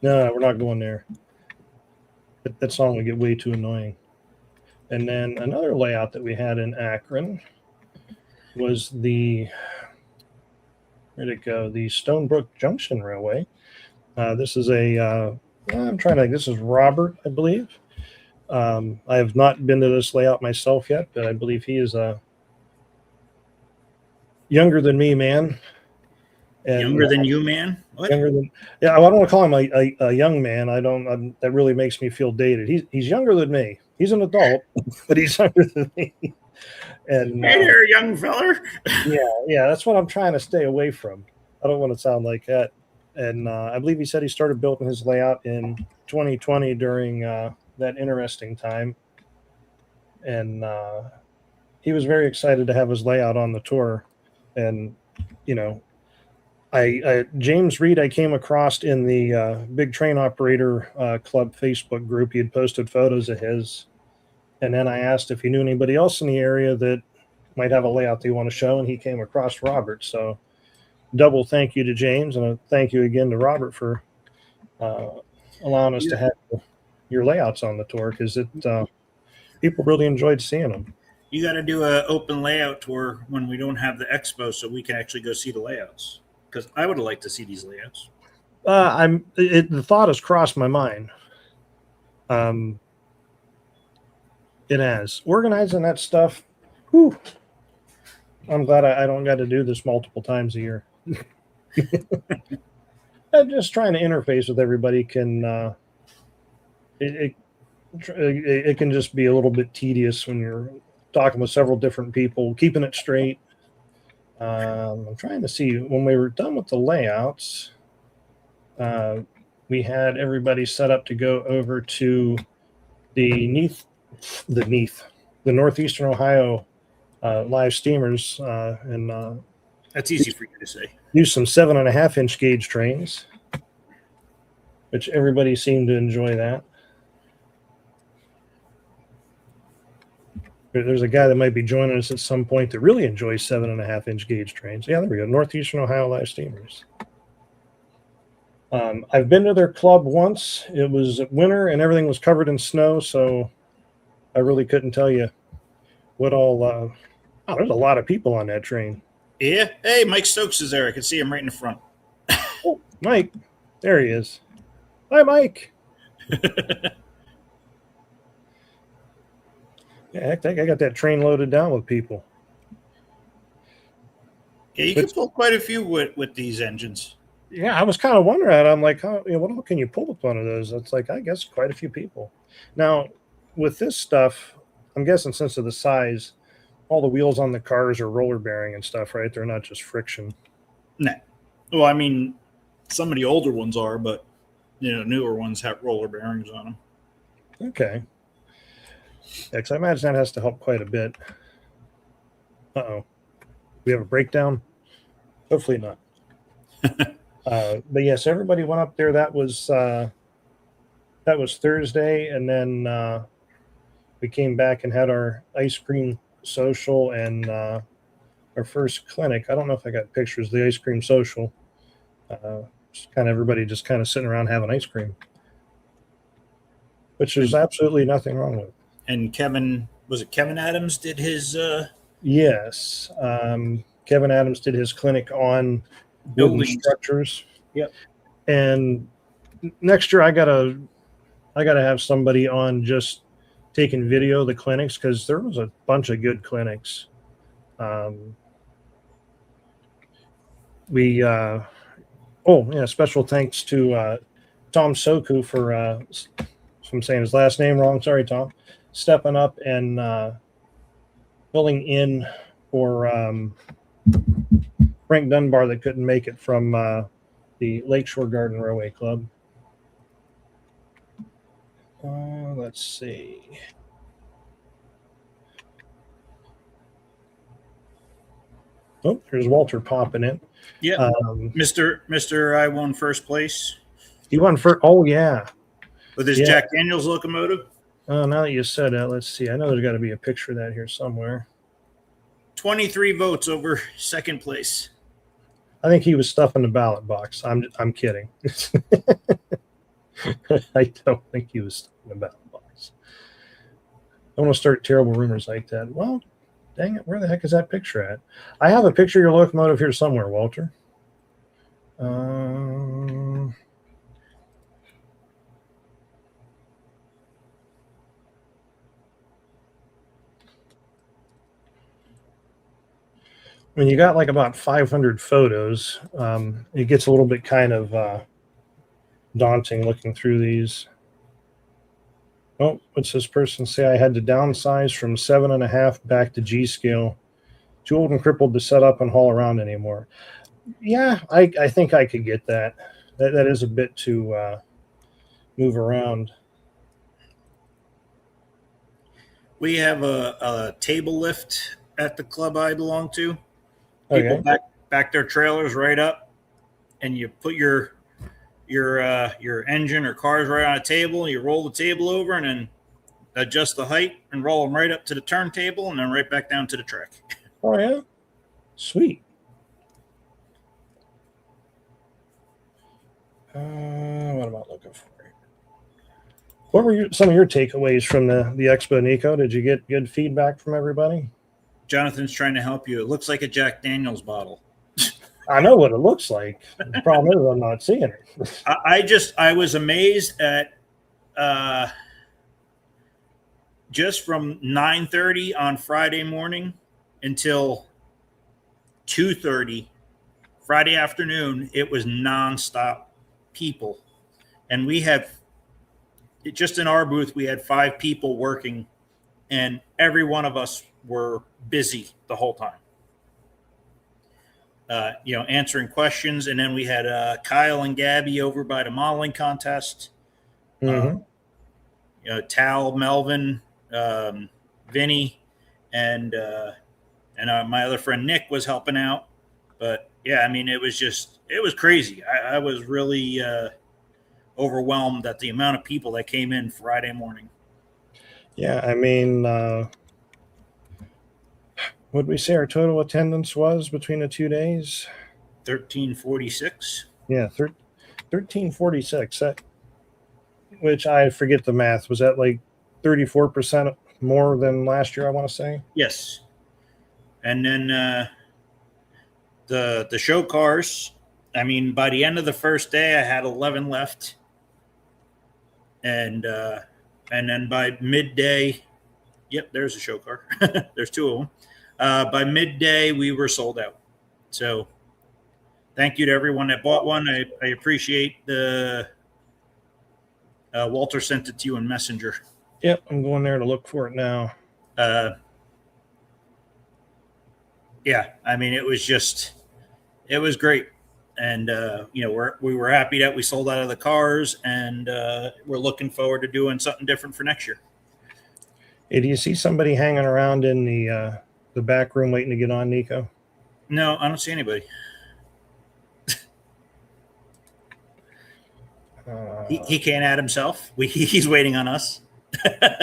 No, we're not going there. That song would get way too annoying. And then another layout that we had in Akron was the, where'd it go? The Stonebrook Junction Railway. This is I'm trying to think. This is Robert, I believe. I have not been to this layout myself yet, but I believe he is a younger than me, man. And younger than you, man? What? Younger than, yeah, I don't want to call him a young man. That really makes me feel dated. He's younger than me. He's an adult, but he's younger than me. And hey there, young feller. yeah, that's what I'm trying to stay away from. I don't want to sound like that. And I believe he said he started building his layout in 2020 during that interesting time. And he was very excited to have his layout on the tour. And, you know, James Reed, I came across in the Big Train Operator Club Facebook group. He had posted photos of his. And then I asked if he knew anybody else in the area that might have a layout they want to show. And he came across Robert. So double thank you to James. And a thank you again to Robert for allowing us to have your layouts on the tour, because people really enjoyed seeing them. You got to do an open layout tour when we don't have the expo so we can actually go see the layouts. Because I would like to see these layouts. The thought has crossed my mind. It has. Organizing that stuff. Whew, I'm glad I don't got to do this multiple times a year. Just trying to interface with everybody can it can just be a little bit tedious when you're talking with several different people, keeping it straight. I'm trying to see when we were done with the layouts. We had everybody set up to go over to the Northeastern Ohio live steamers and That's easy for you to say. use some 7.5-inch gauge trains, which everybody seemed to enjoy that. There's a guy that might be joining us at some point that really enjoys 7.5-inch gauge trains. Yeah, there we go. Northeastern Ohio live steamers. I've been to their club once. It was winter and everything was covered in snow, so I really couldn't tell you what all. Oh, there's a lot of people on that train. Yeah. Hey, Mike Stokes is there. I can see him right in the front. Oh, Mike. There he is. Hi, Mike. Yeah, heck, I got that train loaded down with people. Yeah, you can pull quite a few with these engines. Yeah, I was kind of wondering. I'm like, what all can you pull with one of those? It's like, I guess quite a few people. Now, with this stuff, I'm guessing since of the size, all the wheels on the cars are roller bearing and stuff, right? They're not just friction. No. Well, I mean, some of the older ones are, but newer ones have roller bearings on them. Okay. Yeah, because I imagine that has to help quite a bit. Uh-oh. We have a breakdown? Hopefully not. But yes, everybody went up there. That was Thursday, and then we came back and had our ice cream social and our first clinic. I don't know if I got pictures of the ice cream social. Everybody just kind of sitting around having ice cream, which there's absolutely nothing wrong with. And Kevin Adams did his Yes. Kevin Adams did his clinic on building structures. Yep. And next year I gotta have somebody on just taking video of the clinics, because there was a bunch of good clinics. Special thanks to Tom Soku for if I'm saying his last name wrong, sorry Tom, stepping up and filling in for Frank Dunbar that couldn't make it from the Lakeshore Garden Railway Club. Let's see. Oh, here's Walter popping in. Yeah, Mr. I won first place. You won first. Oh yeah, with his Jack Daniels locomotive. Oh, now that you said that, let's see. I know there's got to be a picture of that here somewhere. 23 votes over second place. I think he was stuffing the ballot box. I'm kidding. I don't think he was stuffing the ballot box. I want to start terrible rumors like that. Well, dang it, where the heck is that picture at? I have a picture of your locomotive here somewhere, Walter. When you got like about 500 photos, it gets a little bit kind of daunting looking through these. Oh, what's this person say? I had to downsize from 7.5 back to G scale. Too old and crippled to set up and haul around anymore. Yeah, I think I could get that. That is a bit to move around. We have a table lift at the club I belong to. People back their trailers right up, and you put your engine or cars right on a table. You roll the table over, and then adjust the height and roll them right up to the turntable, and then right back down to the track. Oh yeah, sweet. What am I looking for? What were some of your takeaways from the Expo, Nico? Did you get good feedback from everybody? Jonathan's trying to help you. It looks like a Jack Daniels bottle. I know what it looks like. The problem is I'm not seeing it. I was amazed at just from 9:30 on Friday morning until 2:30 Friday afternoon, it was nonstop people. And we had, just in our booth, we had 5 people working, and every one of us were busy the whole time. Answering questions. And then we had Kyle and Gabby over by the modeling contest. Tal, Melvin, Vinny, and my other friend Nick was helping out. But yeah, I mean, it was crazy. I was really overwhelmed at the amount of people that came in Friday morning. Yeah, I mean, what did we say our total attendance was between the 2 days? 1346. Yeah, 1346. Which I forget the math. Was that like 34% more than last year, I want to say? Yes. And then the show cars, I mean, by the end of the first day, I had 11 left. And then by midday, yep, there's a show car. There's 2 of them. By midday, we were sold out. So thank you to everyone that bought one. I appreciate the Walter sent it to you in Messenger. Yep, I'm going there to look for it now. Yeah, I mean, it was great. And, we were happy that we sold out of the cars, and we're looking forward to doing something different for next year. Hey, do you see somebody hanging around in the back room waiting to get on, Nico? No, I don't see anybody. He can't add himself. He's waiting on us.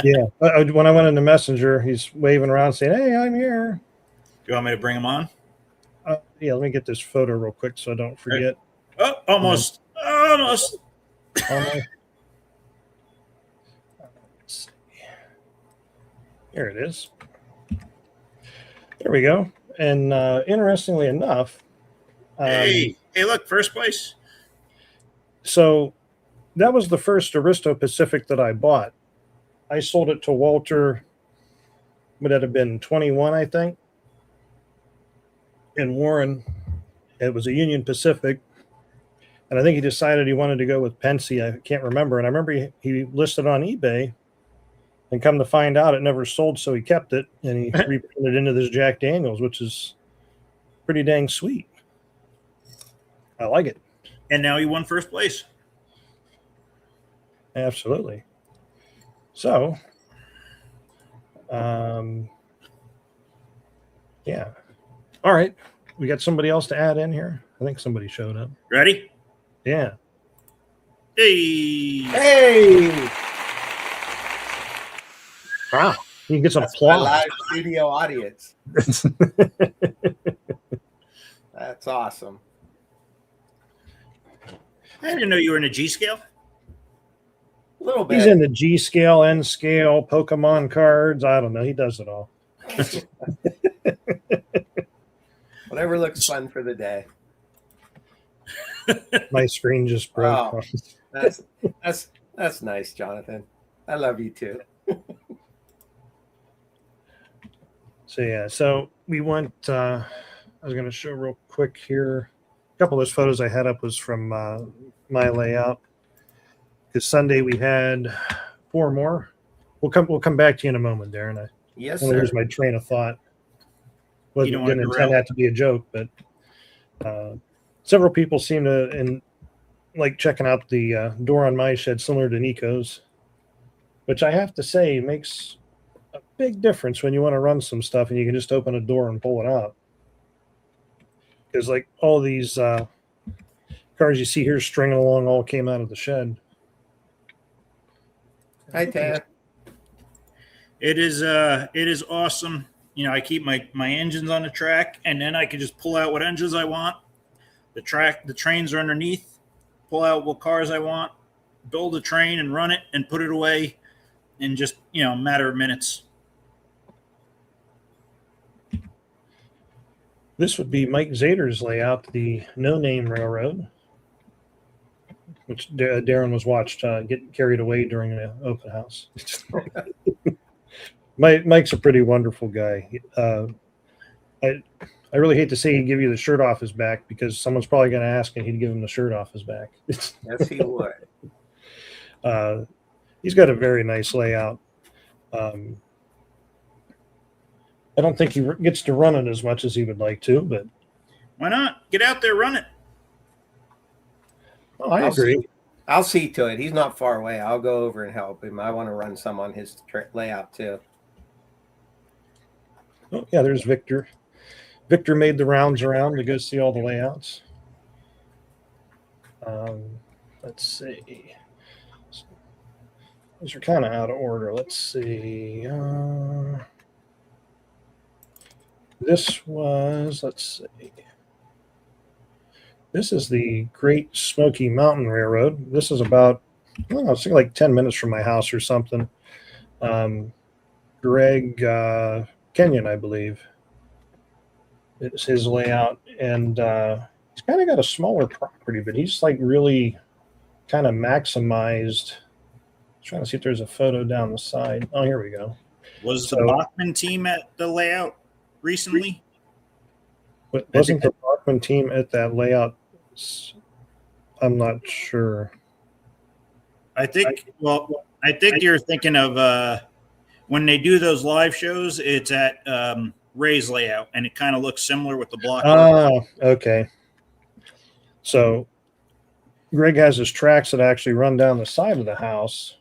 Yeah. When I went in the Messenger, he's waving around saying, "Hey, I'm here." Do you want me to bring him on? Yeah, let me get this photo real quick so I don't forget. Oh, almost. Almost. Here it is. There we go. And interestingly enough, hey, look, first place. So that was the first Aristo-Pacific that I bought. I sold it to Walter. Would that have been 21, I think? And Warren, it was a Union Pacific. And I think he decided he wanted to go with Pensy. I can't remember. And I remember he listed on eBay, and come to find out it never sold, so he kept it, and he reprinted it into this Jack Daniels, which is pretty dang sweet. I like it. And now he won first place. Absolutely. So, yeah. All right. We got somebody else to add in here. I think somebody showed up. Ready? Yeah. Hey. Hey. Wow. You can get some That's my applause. live studio audience. That's awesome. I didn't know you were in a G scale. A little bit. He's in the G scale, N scale, Pokemon cards. I don't know. He does it all. Whatever looks fun for the day. My screen just broke. Oh, that's nice, Jonathan. I love you too. So yeah, so we went. I was going to show real quick here. A couple of those photos I had up was from my layout. Because Sunday we had 4 more. We'll come back to you in a moment, Darren. Yes, I'm going to sir. lose my train of thought. You don't want Didn't to intend derail. that to be a joke, but several people seem to like checking out the door on my shed, similar to Nico's, which I have to say makes a big difference when you want to run some stuff and you can just open a door and pull it out. Because like all these cars you see here stringing along all came out of the shed. Hi, Tan. It is awesome. You know, I keep my engines on the track, and then I can just pull out what engines I want. The trains are underneath. Pull out what cars I want, build a train and run it and put it away in just, a matter of minutes. This would be Mike Zader's layout, the No Name Railroad, which Darren was watched get carried away during an open house. Mike's a pretty wonderful guy. I really hate to say he'd give you the shirt off his back because someone's probably going to ask and he'd give him the shirt off his back. Yes, he would. He's got a very nice layout. I don't think he gets to run it as much as he would like to, but Why not? Get out there, run it. I agree. I'll see to it. He's not far away. I'll go over and help him. I want to run some on his layout too. Oh, yeah, there's Victor. Victor made the rounds around to go see all the layouts. Let's see. These are kind of out of order. Let's see. This was, let's see. This is the Great Smoky Mountain Railroad. This is about, I don't know, it's like 10 minutes from my house or something. Greg Kenyon, I believe. It's his layout. And he's kind of got a smaller property, but he's like really kind of maximized. Trying to see if there's a photo down the side. Oh, here we go. Was the Bachman team at the layout recently? Wasn't the Bachman team at that layout? I'm not sure. I think you're thinking of when they do those live shows, it's at Ray's layout, and it kind of looks similar with the block. Oh, okay. So Greg has his tracks that actually run down the side of the house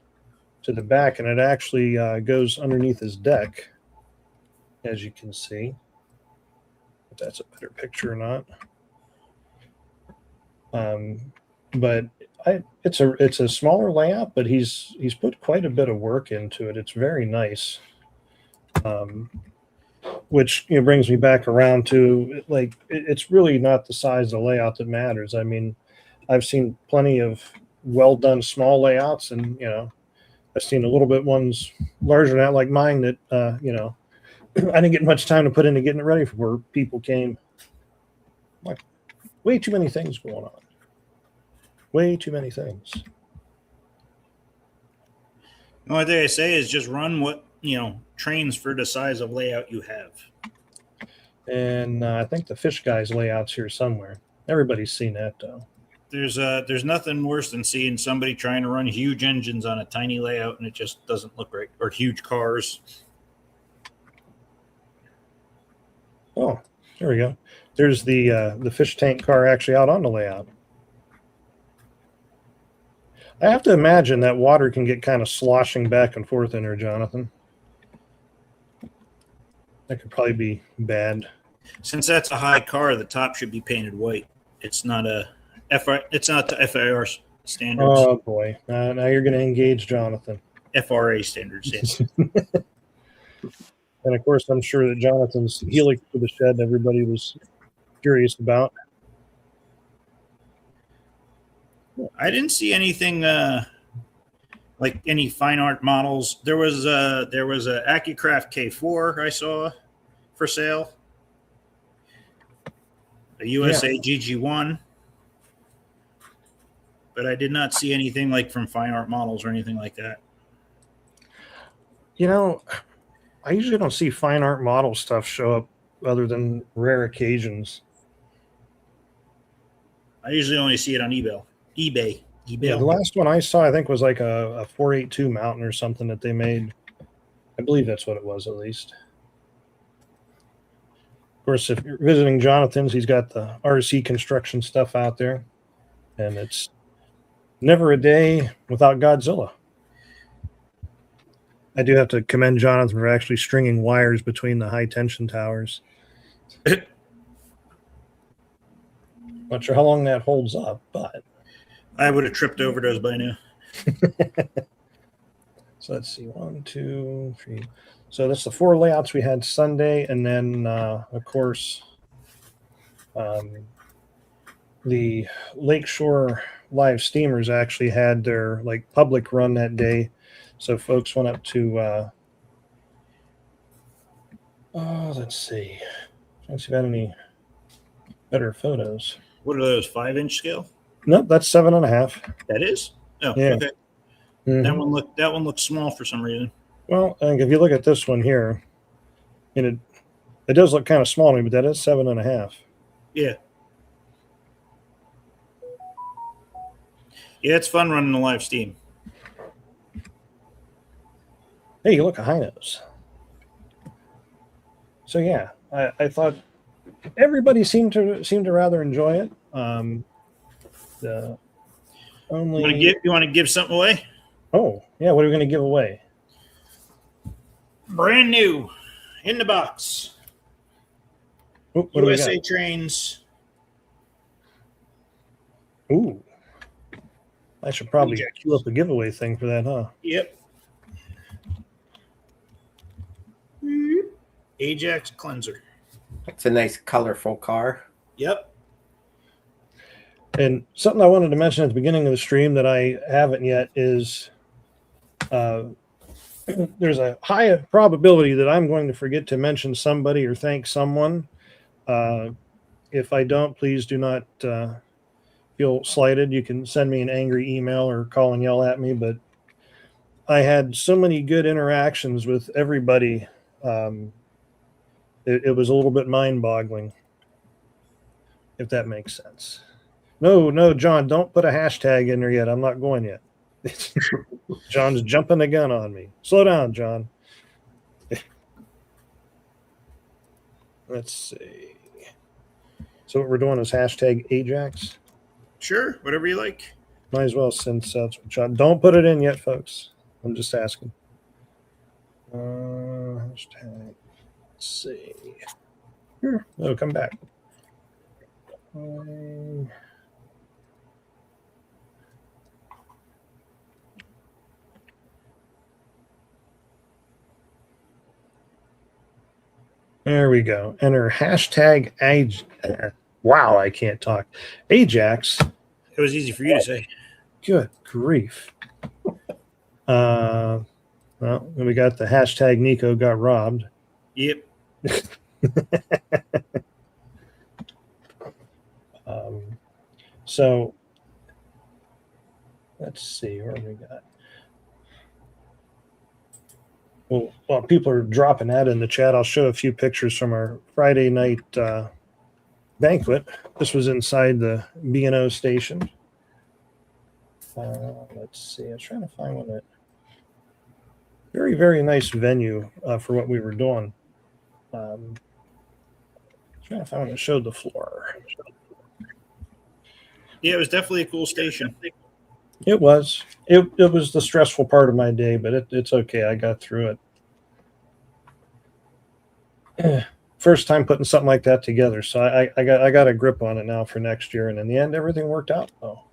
to the back, and it actually goes underneath his deck, as you can see. If that's a better picture or not. But it's a smaller layout, but he's put quite a bit of work into it. It's very nice. Which brings me back around to it's really not the size of the layout that matters. I mean, I've seen plenty of well done small layouts, and I've seen a little bit ones larger than that, like mine that I didn't get much time to put into getting it ready for where people came. Like, way too many things going on. Way too many things. The only thing I say is just run what trains for the size of layout you have. And I think the fish guy's layout's here somewhere. Everybody's seen that though. There's nothing worse than seeing somebody trying to run huge engines on a tiny layout and it just doesn't look right, or huge cars. Oh, there we go. There's the fish tank car actually out on the layout. I have to imagine that water can get kind of sloshing back and forth in there, Jonathan. That could probably be bad. Since that's a high car, the top should be painted white. It's not it's not the FIR standards. Oh boy! Now you're going to engage Jonathan. FRA standards. Yes. And of course, I'm sure that Jonathan's helix for the shed, everybody was curious about. I didn't see anything like any fine art models. There was a AccuCraft K4 I saw for sale. A USA GG1. But I did not see anything like from fine art models or anything like that. I usually don't see fine art model stuff show up other than rare occasions. I usually only see it on eBay. Yeah, the last one I saw, I think, was like a 482 Mountain or something that they made. I believe that's what it was, at least. Of course, if you're visiting Jonathan's, he's got the RC construction stuff out there. And it's never a day without Godzilla. I do have to commend Jonathan for actually stringing wires between the high tension towers. Not sure how long that holds up, but I would have tripped over those by now. So let's see, 1, 2, 3. So that's the 4 layouts we had Sunday, and then of course the Lakeshore Live Steamers actually had their public run that day. So folks went up to let's see. Let's see if I had any better photos. What are those, 5-inch scale? Nope, that's 7.5. That is? Oh, Yeah. okay. Mm-hmm. That one looks small for some reason. Well, I think if you look at this one here, and It does look kind of small to me, but that is 7.5. Yeah. Yeah, it's fun running the live steam. Hey, look, a high nose. So yeah, I thought everybody seemed to rather enjoy it. The only You want to give something away? Oh yeah, what are we going to give away? Brand new, in the box. What do we USA got? Trains. Ooh, I should probably queue up a giveaway thing for that, huh? Yep. Ajax cleanser. It's a nice, colorful car. Yep. And something I wanted to mention at the beginning of the stream that I haven't yet is there's a high probability that I'm going to forget to mention somebody or thank someone. If I don't, please do not feel slighted. You can send me an angry email or call and yell at me, but I had so many good interactions with everybody. It was a little bit mind-boggling, if that makes sense. No, John, don't put a hashtag in there yet. I'm not going yet. John's jumping the gun on me. Slow down, John. Let's see. So what we're doing is hashtag Ajax. Sure, whatever you like. Might as well, since John. Don't put it in yet, folks. I'm just asking. Hashtag. Let's see. Here. Oh, come back. There we go. Enter hashtag wow, I can't talk. Ajax. It was easy for you to say. Good grief. Well, we got the hashtag Nico got robbed. Yep. So let's see where we got. Well, while people are dropping that in the chat, I'll show a few pictures from our Friday night banquet. This was inside the B&O station. Let's see. I was trying to find one that very, very nice venue for what we were doing. Trying to find one that showed the floor. Yeah, it was definitely a cool station. It was. It was the stressful part of my day, but it's okay. I got through it. First time putting something like that together, so I got a grip on it now for next year, and in the end, everything worked out. Oh,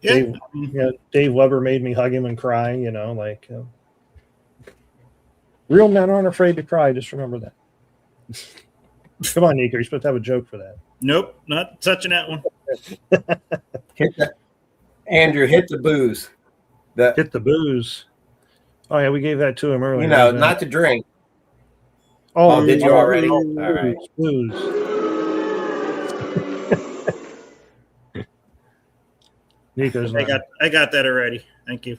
Yeah. Dave Weber made me hug him and cry. You know, like real men aren't afraid to cry. Just remember that. Come on, Nico. You're supposed to have a joke for that. Nope, not touching that one. Andrew, hit the booze. Hit the booze. Oh yeah, we gave that to him earlier. You know, not to drink. Oh, did you already? All right. Booze. Nico's. I got that already. Thank you.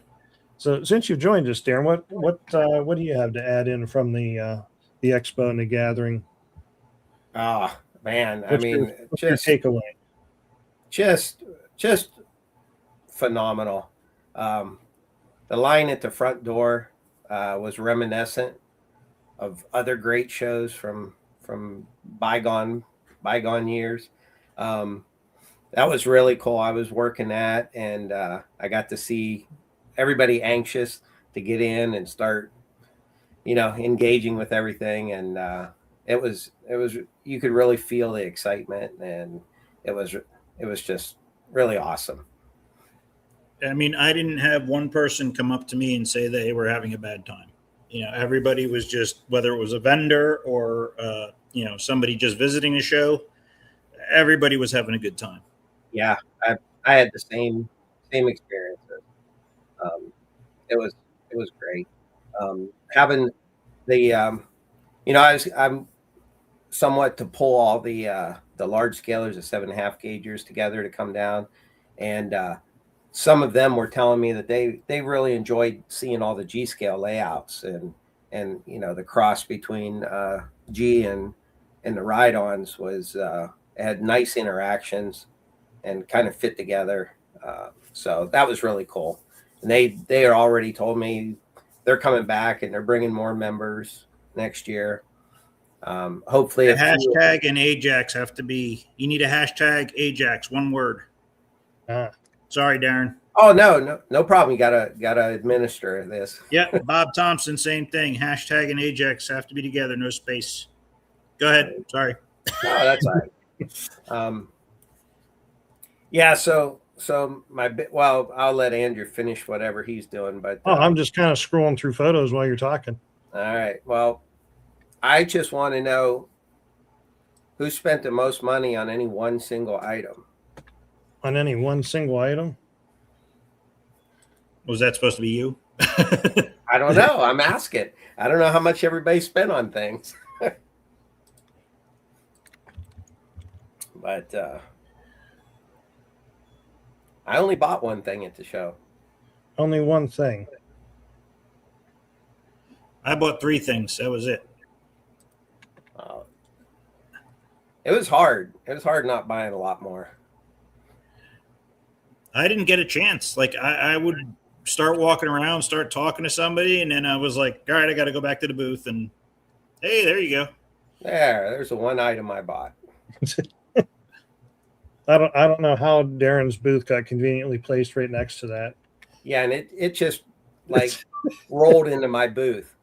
So since you've joined us, Darren, what do you have to add in from the expo and the gathering? Oh man, What's your takeaway? Just phenomenal. The line at the front door was reminiscent of other great shows from bygone years. That was really cool. I was working that, and I got to see everybody anxious to get in and start, engaging with everything. And it was you could really feel the excitement, and it was just really awesome. I mean, I didn't have one person come up to me and say they were having a bad time. Everybody was just, whether it was a vendor or somebody just visiting the show, everybody was having a good time. Yeah, I had the same experiences. It was great. Having the I'm somewhat to pull all the large scalers, the 7.5 gaugers together to come down, and some of them were telling me that they really enjoyed seeing all the G scale layouts and the cross between G and the ride-ons was had nice interactions and kind of fit together. So that was really cool. And they are already told me they're coming back and they're bringing more members next year. Hopefully, The hashtag and Ajax have to be. You need a hashtag Ajax, one word. Ah. Sorry, Darren. Oh no problem. You gotta administer this. Yep, Bob Thompson, same thing. Hashtag and Ajax have to be together, no space. Go ahead. Sorry. No, that's all right. Yeah. So well, I'll let Andrew finish whatever he's doing. But I'm just kind of scrolling through photos while you're talking. All right. Well, I just want to know who spent the most money on any one single item. On any one single item? Was that supposed to be you? I don't know. I'm asking. I don't know how much everybody spent on things. But I only bought one thing at the show. Only one thing. I bought 3 things. That was it. It was hard. It was hard not buying a lot more. I didn't get a chance. Like I would start walking around, start talking to somebody, and then I was like, all right, I got to go back to the booth. And hey, there you go. There's the one item I bought. I don't know how Darren's booth got conveniently placed right next to that. Yeah, and it just like rolled into my booth.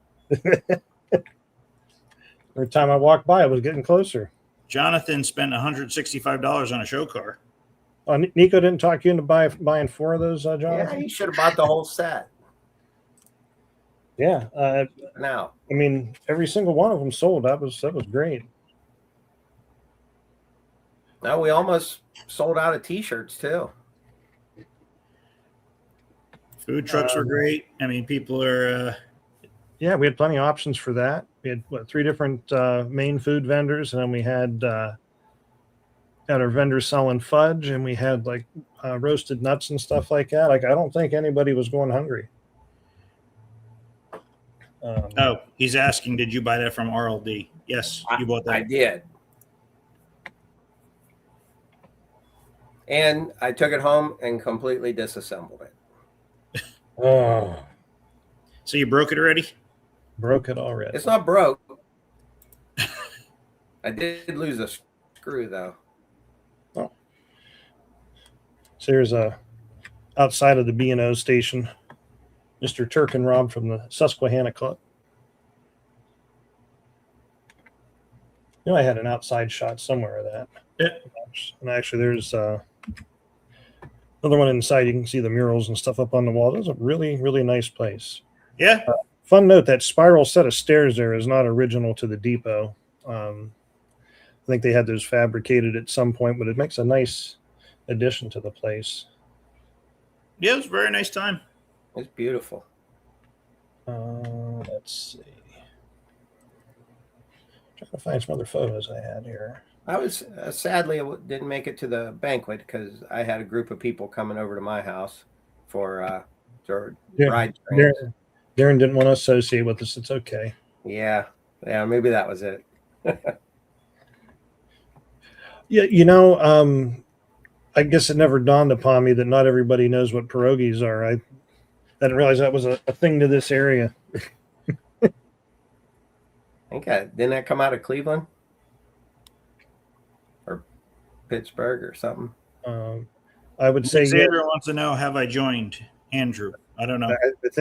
Every time I walked by, it was getting closer. Jonathan spent $165 on a show car. Nico didn't talk you into buying 4 of those, Jonathan? Yeah, you should have bought the whole set. Yeah. Now, I mean, every single one of them sold. That was great. now we almost sold out of T-shirts too. Food trucks were great. I mean, people are. Yeah, we had plenty of options for that. We had 3 different main food vendors, and then we had our vendors selling fudge, and we had like roasted nuts and stuff like that. Like, I don't think anybody was going hungry. Oh, he's asking, did you buy that from RLD? Yes, you bought that. I did. And I took it home and completely disassembled it. Oh, So you broke it already? broke it already. It's not broke. I did lose a screw though. Oh. So here's outside of the B&O station, Mr. Turk and Rob from the Susquehanna Club. You know, I had an outside shot somewhere of that. Yeah. And actually, there's another one inside. You can see the murals and stuff up on the wall. That's a really, really nice place. Yeah. Fun note, that spiral set of stairs there is not original to the depot. I think they had those fabricated at some point, but it makes a nice addition to the place. Yeah, it was a very nice time. It's beautiful. Let's see. Trying to find some other photos I had here. I was sadly I didn't make it to the banquet because I had a group of people coming over to my house for ride trains. Darren didn't want to associate with us. It's okay. Yeah, maybe that was it. Yeah, you know, I guess it never dawned upon me that not everybody knows what pierogies are. I didn't realize that was a thing to this area. I think didn't that come out of Cleveland or Pittsburgh or something? I would say Xander wants to know, have I joined Andrew? I don't know.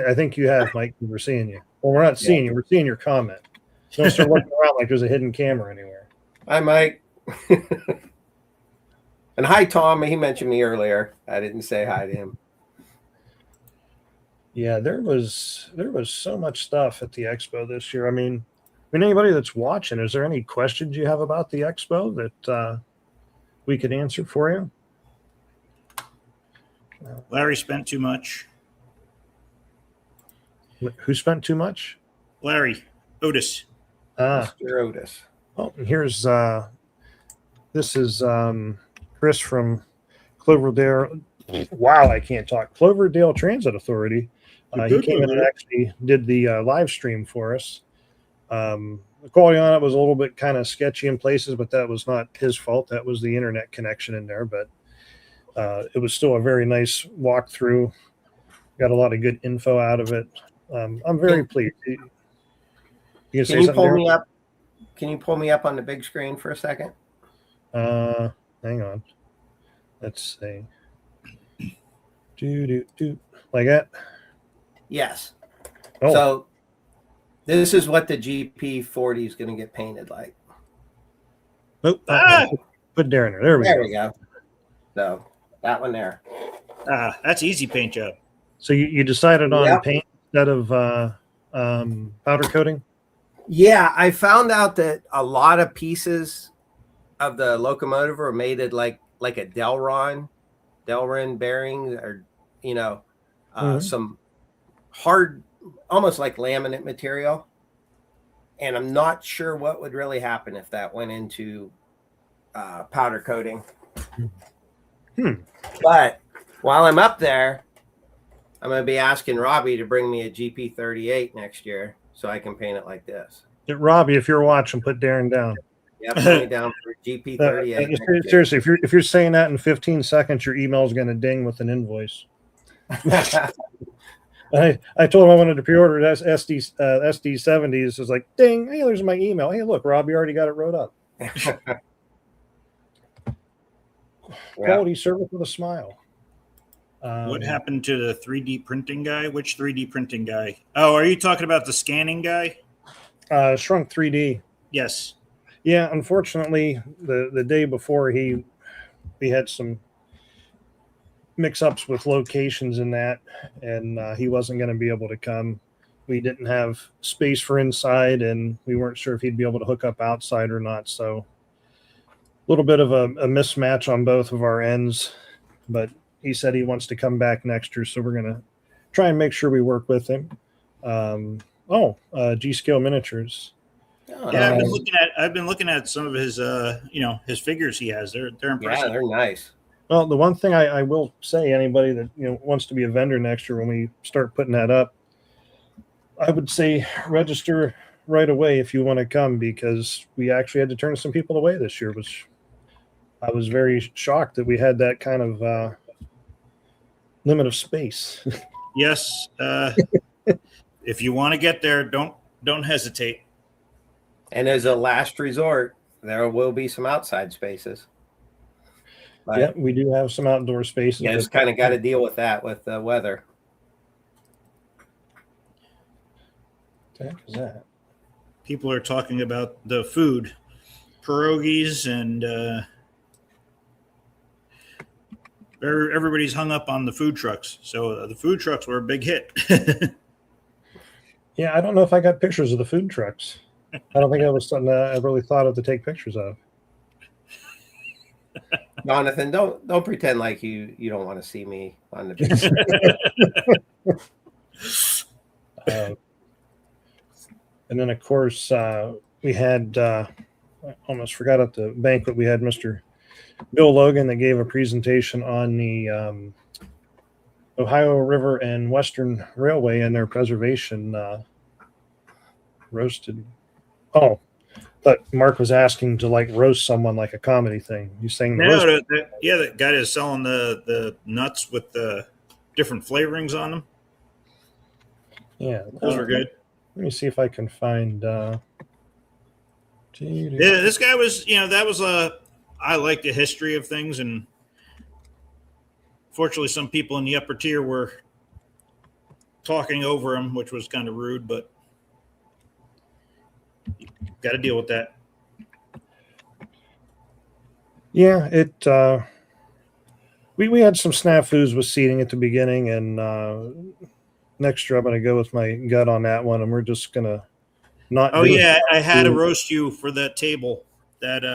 I think you have, Mike. We're seeing you. Well, we're not seeing you. We're seeing your comment. Don't start looking around like there's a hidden camera anywhere. Hi, Mike. And hi, Tom. He mentioned me earlier. I didn't say hi to him. Yeah, there was so much stuff at the expo this year. I mean, anybody that's watching, is there any questions you have about the expo that we could answer for you? Larry spent too much. Who spent too much? Larry Otis. Mr. Otis. Oh, and here's this is Chris from Cloverdale. Wow, I can't talk. Cloverdale Transit Authority. He came in and actually did the live stream for us. the quality on it was a little bit kind of sketchy in places, but that was not his fault. That was the internet connection in there. But it was still a very nice walkthrough. Got a lot of good info out of it. I'm very pleased. You can say Can you something, pull Darren? me up? Can you pull me up on the big screen for a second? Hang on. Let's see. Like that? Yes. Oh, So this is what the GP40 is going to get painted like. nope. Ah! Put Darren there. There we There go. we go. So that one there. That's easy paint job. So you decided on Yep. paint instead of powder coating? Yeah, I found out that a lot of pieces of the locomotive are made at like a Delrin bearing, or some hard, almost like laminate material. And I'm not sure what would really happen if that went into powder coating. But while I'm up there, I'm going to be asking Robbie to bring me a GP38 next year so I can paint it like this. Robbie, if you're watching, put Darren down. Yeah, put me down for GP38. next year. Seriously, if you're saying that in 15 seconds, your email is going to ding with an invoice. I told him I wanted to pre-order SD70s. It's like, ding, hey, there's my email. Hey, look, Robbie already got it wrote up. Quality service with a smile. What happened to the 3D printing guy? Which 3D printing guy? Oh, are you talking about the scanning guy? Shrunk 3D. Yes. Yeah, unfortunately, the day before we had some mix-ups with locations in that, and he wasn't going to be able to come. We didn't have space for inside, and we weren't sure if he'd be able to hook up outside or not. So a little bit of a mismatch on both of our ends, but he said he wants to come back next year, so we're going to try and make sure we work with him. G-Scale Miniatures. Yeah, I've been looking at some of his his figures he has. They're impressive. Yeah, they're nice. Well, the one thing I will say, anybody that wants to be a vendor next year when we start putting that up, I would say register right away if you want to come, because we actually had to turn some people away this year, which I was very shocked that we had that kind of limit of space. Yes. If you want to get there, don't hesitate. And as a last resort, there will be some outside spaces. But Yeah, we do have some outdoor spaces. you just kind of got to deal with that with the weather. What the heck is that? People are talking about the food, pierogies, and everybody's hung up on the food trucks. So the food trucks were a big hit. Yeah, I don't know if I got pictures of the food trucks. I don't think that was something that I really thought of to take pictures of. Jonathan, don't pretend like you don't want to see me on the beach. And then, of course, we had, I almost forgot at the banquet, we had Mr. Bill Logan that gave a presentation on the Ohio River and Western Railway and their preservation roasted. Oh, but Mark was asking to roast someone like a comedy thing. You saying The guy that's selling the nuts with the different flavorings on them. Yeah, Those were good. Let me see if I can find. Yeah, this guy was, that was I like the history of things, and fortunately, some people in the upper tier were talking over him, which was kind of rude, but got to deal with that. Yeah, we had some snafus with seating at the beginning, and next year I'm going to go with my gut on that one, and we're just going to not. Oh yeah, I had to roast you for that table. That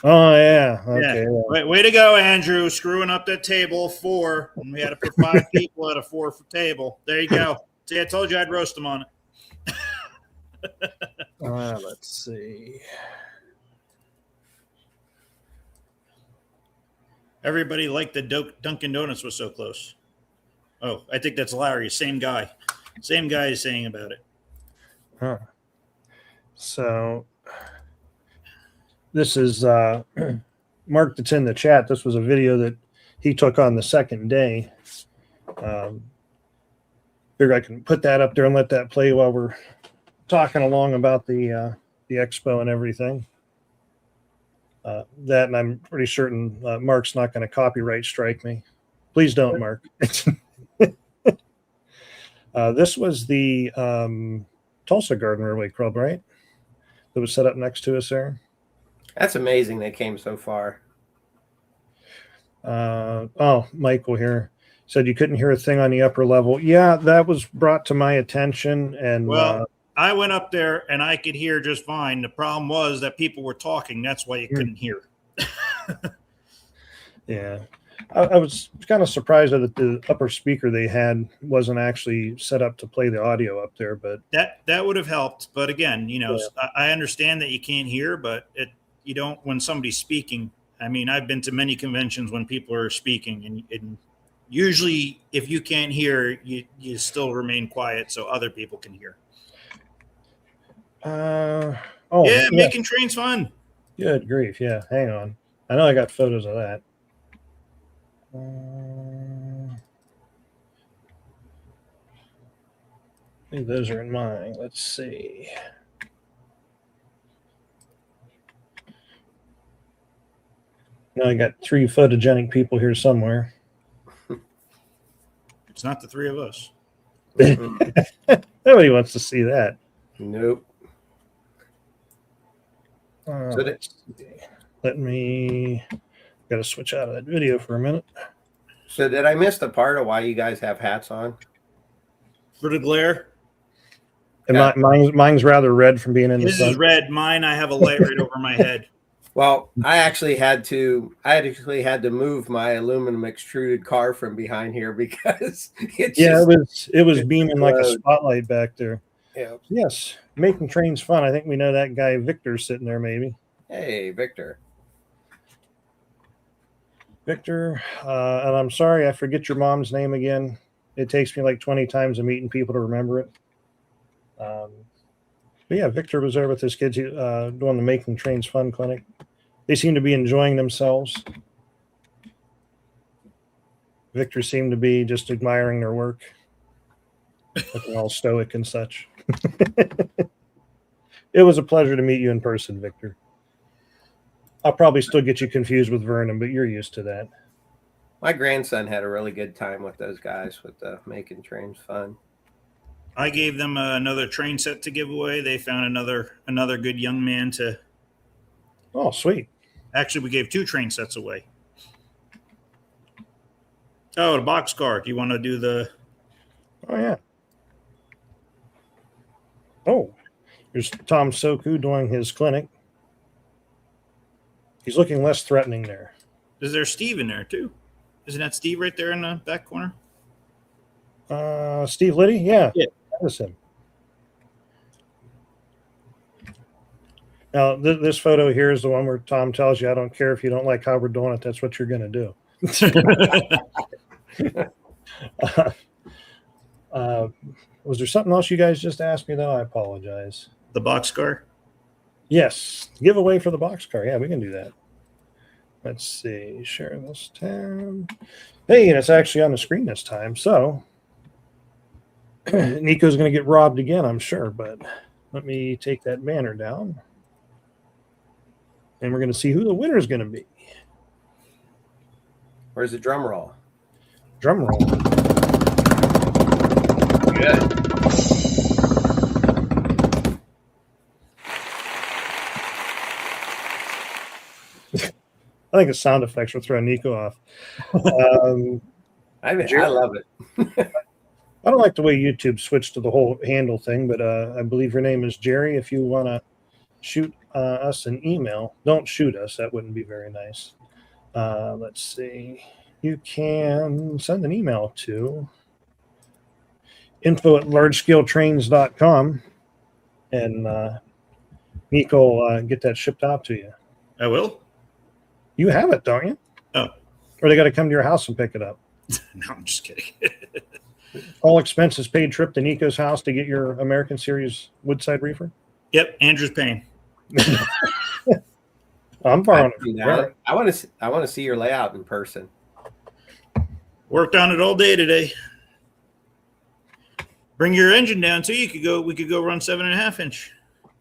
Oh yeah. Okay. Yeah. Way to go, Andrew! Screwing up that table of 4, and we had to put 5 people at a 4 table. There you go. See, I told you I'd roast them on it. Let's see. Everybody liked the Dunkin' Donuts was so close. Oh, I think that's Larry. Same guy. Same guy is saying about it. Huh. So this is Mark that's in the chat. This was a video that he took on the second day. Figure I can put that up there and let that play while we're talking along about the expo and everything. That, and I'm pretty certain Mark's not going to copyright strike me. Please don't, Mark. This was the Tulsa Garden Railway Club, right? That was set up next to us there. That's amazing they came so far. Michael here said you couldn't hear a thing on the upper level. Yeah, that was brought to my attention. And well, I went up there and I could hear just fine. The problem was that people were talking. That's why you couldn't hear. Yeah. I was kind of surprised that the upper speaker they had wasn't actually set up to play the audio up there, but that would have helped. But again, I understand that you can't hear, but you don't when somebody's speaking. I mean, I've been to many conventions when people are speaking, and usually if you can't hear, you still remain quiet so other people can hear. Making trains fun. Good grief. Yeah, hang on. I know I got photos of that. I think those are in mine. Let's see. Now I got 3 photogenic people here somewhere. It's not the 3 of us. Nobody wants to see that. Nope. Let me got to switch out of that video for a minute. So did I miss the part of why you guys have hats on? For the glare. And Yeah. mine's rather red from being in the sun. This is red. Mine, I have a light right over my head. Well, I actually had to move my aluminum extruded car from behind here because it was beaming like a spotlight back there. Yeah. Yes, making trains fun. I think we know that guy Victor sitting there, maybe. Hey, Victor. Victor, and I'm sorry I forget your mom's name again. It takes me like 20 times of meeting people to remember it. But yeah, Victor was there with his kids doing the Making Trains Fun clinic. They seem to be enjoying themselves. Victor seemed to be just admiring their work, looking all stoic and such. It was a pleasure to meet you in person, Victor. I'll probably still get you confused with Vernon, but you're used to that. My grandson had a really good time with those guys with the Making Trains Fun. I gave them another train set to give away. They found another good young man to. Oh, sweet. Actually, we gave 2 train sets away. Oh, the boxcar. Do you want to do the? Oh, yeah. Oh, here's Tom Soku doing his clinic. He's looking less threatening there. Is there Steve in there too? Isn't that Steve right there in the back corner? Steve Liddy? Yeah. That was him. Now, this photo here is the one where Tom tells you, I don't care if you don't like how we're doing it. That's what you're going to do. Was there something else you guys just asked me, though? I apologize. The boxcar? Yes. Giveaway for the boxcar. Yeah, we can do that. Let's see. Share this tab. Hey, and it's actually on the screen this time. So Nico's going to get robbed again, I'm sure. But let me take that banner down. And we're going to see who the winner is going to be. Where's the drum roll? Drum roll. Good. I think the sound effects will throw Nico off. I love it. I don't like the way YouTube switched to the whole handle thing, but I believe your name is Jerry. If you want to shoot us an email, don't shoot us. That wouldn't be very nice. Let's see. You can send an email to info@largescaletrains.com, and Nico will get that shipped out to you. I will. You have it, don't you? Oh. Or they got to come to your house and pick it up. No, I'm just kidding. All expenses paid trip to Nico's house to get your American Series Woodside reefer? Yep, Andrew's paying. I'm borrowing it. I want to see your layout in person. Worked on it all day today. Bring your engine down too. We could go run 7.5 inch.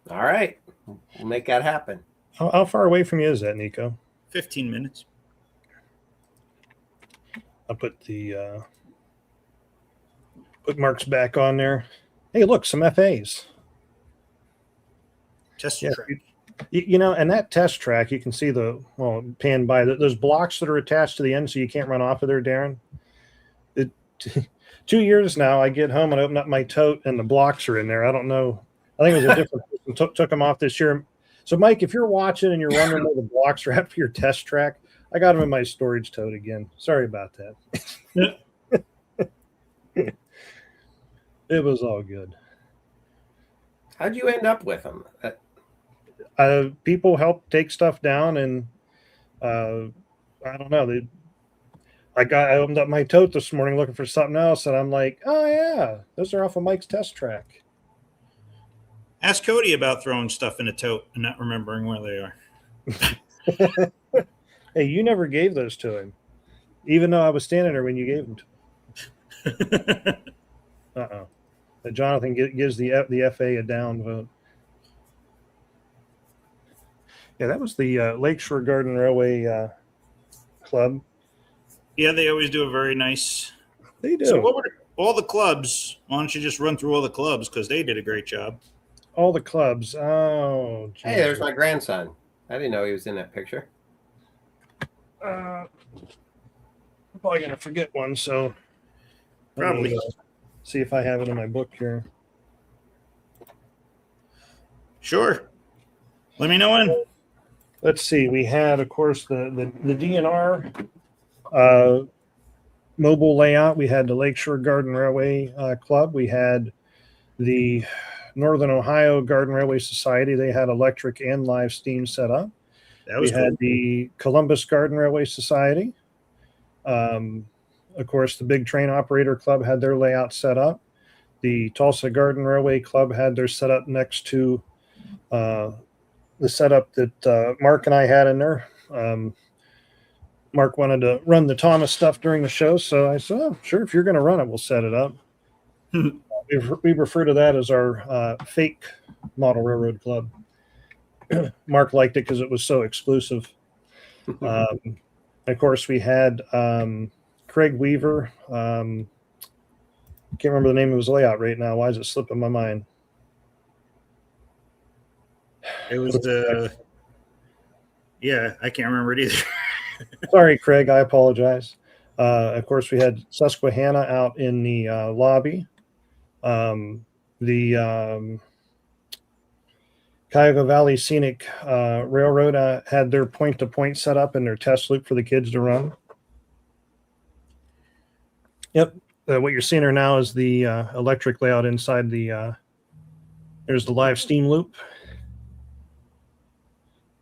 All right, we'll make that happen. How far away from you is that, Nico? 15 minutes. I'll put the bookmarks back on there. Hey, look, some FAs. Test track. You know, and that test track, you can see pan by those blocks that are attached to the end, so you can't run off of there, Darren. 2 years now, I get home and I open up my tote, and the blocks are in there. I don't know. I think it was a different person took them off this year. So, Mike, if you're watching and you're wondering where the blocks are at for your test track, I got them in my storage tote again. Sorry about that. It was all good. How'd you end up with them? People help take stuff down, and I don't know. I opened up my tote this morning looking for something else, and I'm like, oh yeah, those are off of Mike's test track. Ask Cody about throwing stuff in a tote and not remembering where they are. Hey, you never gave those to him, even though I was standing there when you gave them to him. Jonathan gives the FA a down vote. Yeah, that was the Lakeshore Garden Railway Club. Yeah, they always do a very nice. They do. So what were all the clubs? Why don't you just run through all the clubs, because they did a great job. All the clubs. Oh, geez. Hey, there's my grandson. I didn't know he was in that picture. I'm probably gonna forget one, so Probably. See if I have it in my book here. Sure. Let me know when. Let's see. We had, of course, the DNR mobile layout. We had the Lakeshore Garden Railway Club. We had the Northern Ohio Garden Railway Society. They had electric and live steam set up. That was we had cool. the Columbus Garden Railway Society. Of course, the Big Train Operator Club had their layout set up. The Tulsa Garden Railway Club had their setup next to the setup that Mark and I had in there. Mark wanted to run the Thomas stuff during the show, so I said, oh, sure, if you're going to run it, we'll set it up. We refer to that as our fake model railroad club. Mark liked it because it was so exclusive. Of course, we had Craig Weaver. Can't remember the name of his layout right now. Why is it slipping my mind? It was I can't remember it either. Sorry, Craig. I apologize. Of course, we had Susquehanna out in the lobby. The Cuyahoga Valley Scenic Railroad had their point-to-point set up in their test loop for the kids to run. Yep. What you're seeing here now is the electric layout inside the there's the live steam loop.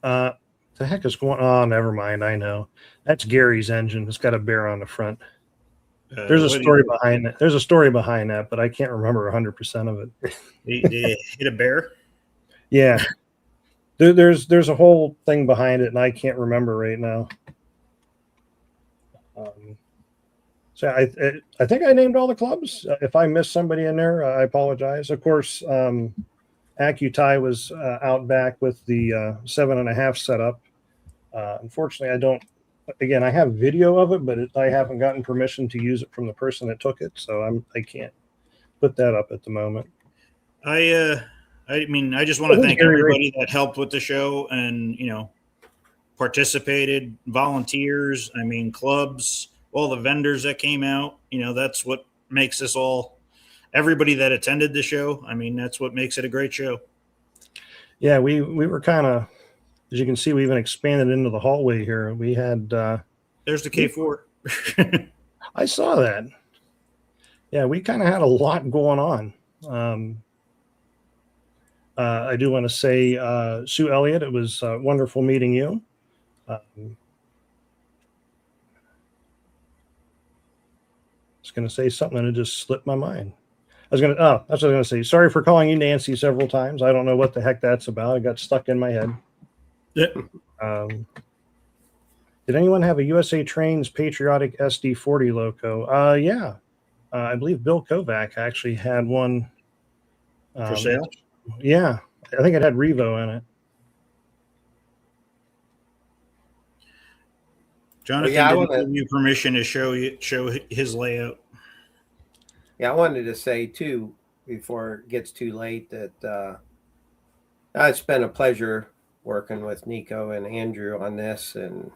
The heck is going on? Oh, never mind. I know. That's Gary's engine. It's got a bear on the front. There's a story behind it. There's a story behind that, but I can't remember 100% of it. Did he hit a bear? Yeah. There's a whole thing behind it, and I can't remember right now. So I think I named all the clubs. If I missed somebody in there, I apologize. Of course, AccuTie was out back with the 7.5 setup. Unfortunately, I don't. Again, I have video of it, but I haven't gotten permission to use it from the person that took it, so I can't put that up at the moment. I mean, I just want to thank everybody that helped with the show and participated, volunteers. I mean, clubs, all the vendors that came out. That's what makes this all. Everybody that attended the show. I mean, that's what makes it a great show. Yeah, we were kind of. As you can see, we even expanded into the hallway here. We had... There's the K4. I saw that. Yeah, we kind of had a lot going on. I do want to say, Sue Elliott, it was wonderful meeting you. I was going to say something and it just slipped my mind. that's what I was gonna say. Sorry for calling you Nancy several times. I don't know what the heck that's about. It got stuck in my head. Yeah. Did anyone have a USA Trains Patriotic SD40 loco? Yeah. I believe Bill Kovac actually had one For sale? Yeah, I think it had Revo in it. Jonathan yeah, didn't give you permission to show his layout. Yeah, I wanted to say too, before it gets too late, that it's been a pleasure working with Nico and Andrew on this, and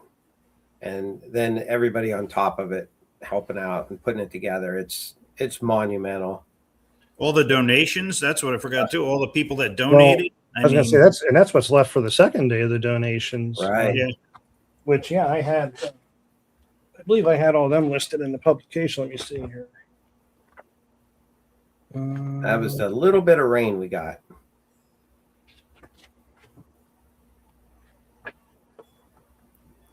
then everybody on top of it helping out and putting it together. It's monumental. All the donations, that's what I forgot too. All the people that donated. I was going to say that's what's left for the second day of the donations. Right. Yeah. Which, yeah, I believe I had all them listed in the publication. Let me see here. That was the little bit of rain we got.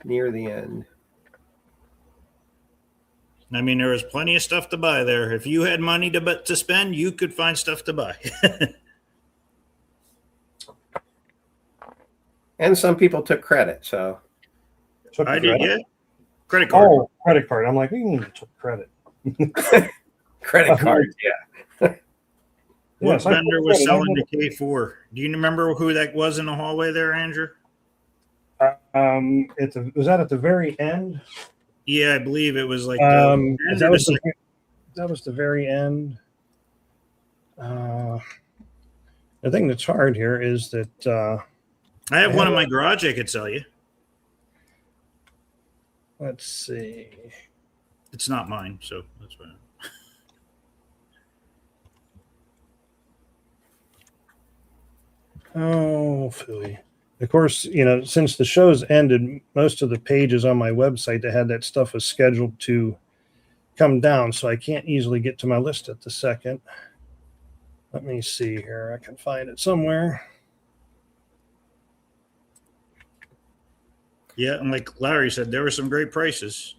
Near the end. I mean, there was plenty of stuff to buy there. If you had money to spend, you could find stuff to buy. And some people took credit, so. I did, yeah. Credit card. Oh, credit card. I'm like, took credit. Credit cards, yeah. What vendor was selling the K4? Do you remember who that was in the hallway there, Andrew? Was that at the very end? Yeah, I believe it was like that was the very end. The thing that's hard here is that I have one in my garage I could sell you. Let's see. It's not mine, so that's fine. Oh, Philly. Of course, since the show's ended, most of the pages on my website that had that stuff was scheduled to come down, so I can't easily get to my list at the second. Let me see here. I can find it somewhere. Yeah, and like Larry said, there were some great prices.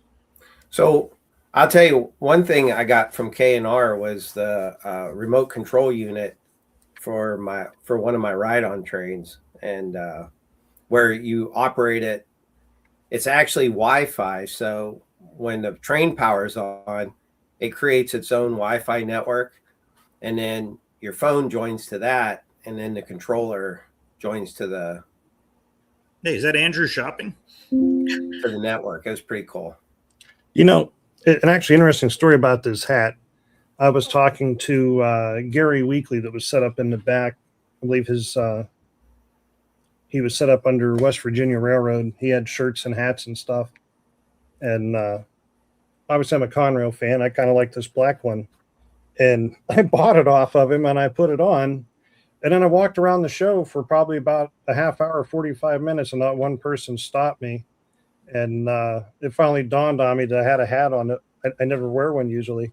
So I'll tell you one thing I got from K&R was the remote control unit for one of my ride-on trains, and where you operate it. It's actually Wi-Fi, so when the train power's on, it creates its own Wi-Fi network, and then your phone joins to that, and then the controller joins to the. Hey, is that Andrew shopping? For the network. It was pretty cool. An actually interesting story about this hat. I was talking to Gary Weekly that was set up in the back. I believe he was set up under West Virginia Railroad. He had shirts and hats and stuff. And obviously I'm a Conrail fan. I kind of like this black one. And I bought it off of him and I put it on. And then I walked around the show for probably about a half hour, 45 minutes, and not one person stopped me. And it finally dawned on me that I had a hat on it. I never wear one usually.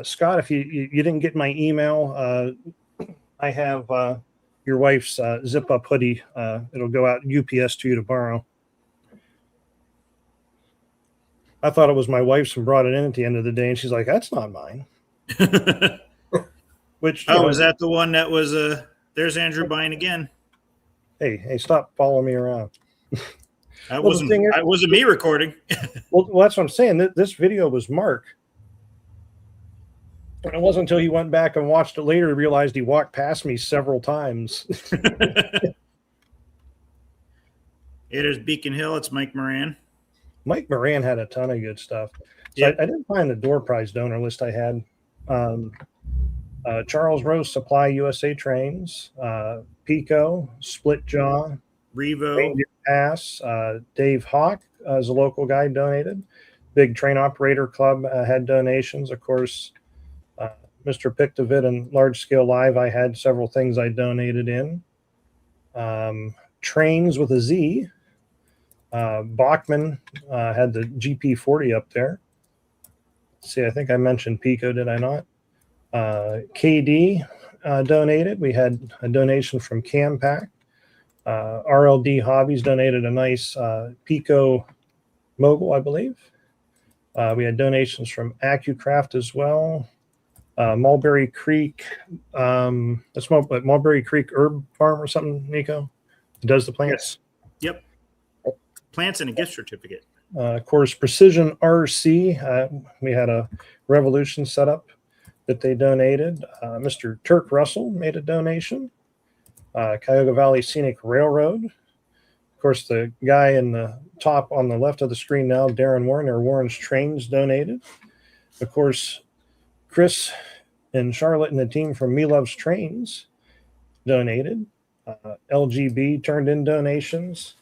Scott, if you didn't get my email, I have your wife's zip-up hoodie. It'll go out UPS to you to borrow. I thought it was my wife's and brought it in at the end of the day, and she's like, "That's not mine." Which was that the one that was there's Andrew buying again? Hey, stop following me around. That wasn't me recording. well, that's what I'm saying. This video was Mark. And it wasn't until he went back and watched it later he realized he walked past me several times. It is Beacon Hill. It's Mike Moran. Mike Moran had a ton of good stuff. So Yep. I didn't find the door prize donor list I had. Charles Rose Supply USA Trains, Pico, Split Jaw, Revo, Reindeer Pass, Dave Hawk as a local guy donated. Big Train Operator Club had donations. Of course, MrPictovid and Large Scale Live, I had several things I donated in. Trains with a Z. Bachman had the GP40 up there. See, I think I mentioned Pico, did I not? KD donated. We had a donation from Campac. RLD Hobbies donated a nice Pico mogul, I believe. We had donations from AccuCraft as well. Mulberry Creek, that's Mulberry Creek Herb Farm or something, Nico? It does the plants? Yes. Yep. Plants and a gift certificate. Of course, Precision RC, we had a Revolution setup that they donated. Mr. Turk Russell made a donation. Cuyahoga Valley Scenic Railroad. Of course, the guy in the top on the left of the screen now, Darren Warren, or Warren's Trains, donated. Of course, Chris and Charlotte and the team from Me Loves Trains donated. LGB turned in donations.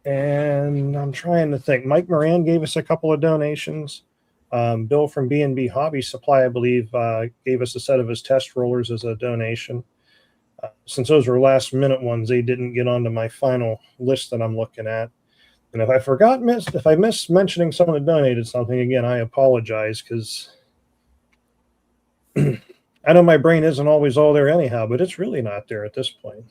And I'm trying to think. Mike Moran gave us a couple of donations. Bill from B&B Hobby Supply, I believe, gave us a set of his test rollers as a donation. Since those were last minute ones, they didn't get onto my final list that I'm looking at. And if I missed mentioning someone that donated something, again, I apologize, because I know my brain isn't always all there anyhow, but it's really not there at this point.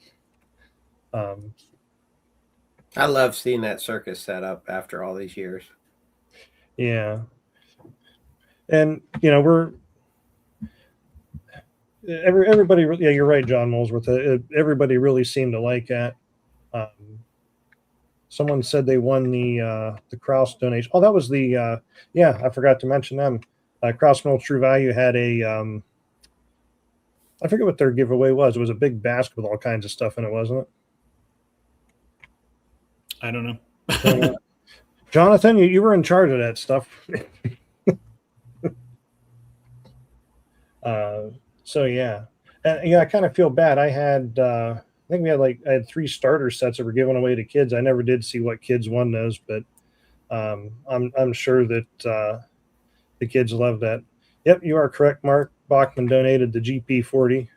I love seeing that circus set up after all these years. Yeah. And, you know, everybody, yeah, you're right, John Molesworth. Everybody really seemed to like that. Someone said they won the Kraus donation. Oh, that was the, yeah, I forgot to mention them. Kraus Mill True Value had a, I forget what their giveaway was. It was a big basket with all kinds of stuff in it, wasn't it? I don't know. Jonathan, you were in charge of that stuff. So yeah, I kind of feel bad. I think I had 3 starter sets that were given away to kids. I never did see what kids won those, but I'm sure that the kids love that. Yep, you are correct. Mark Bachman donated the GP40.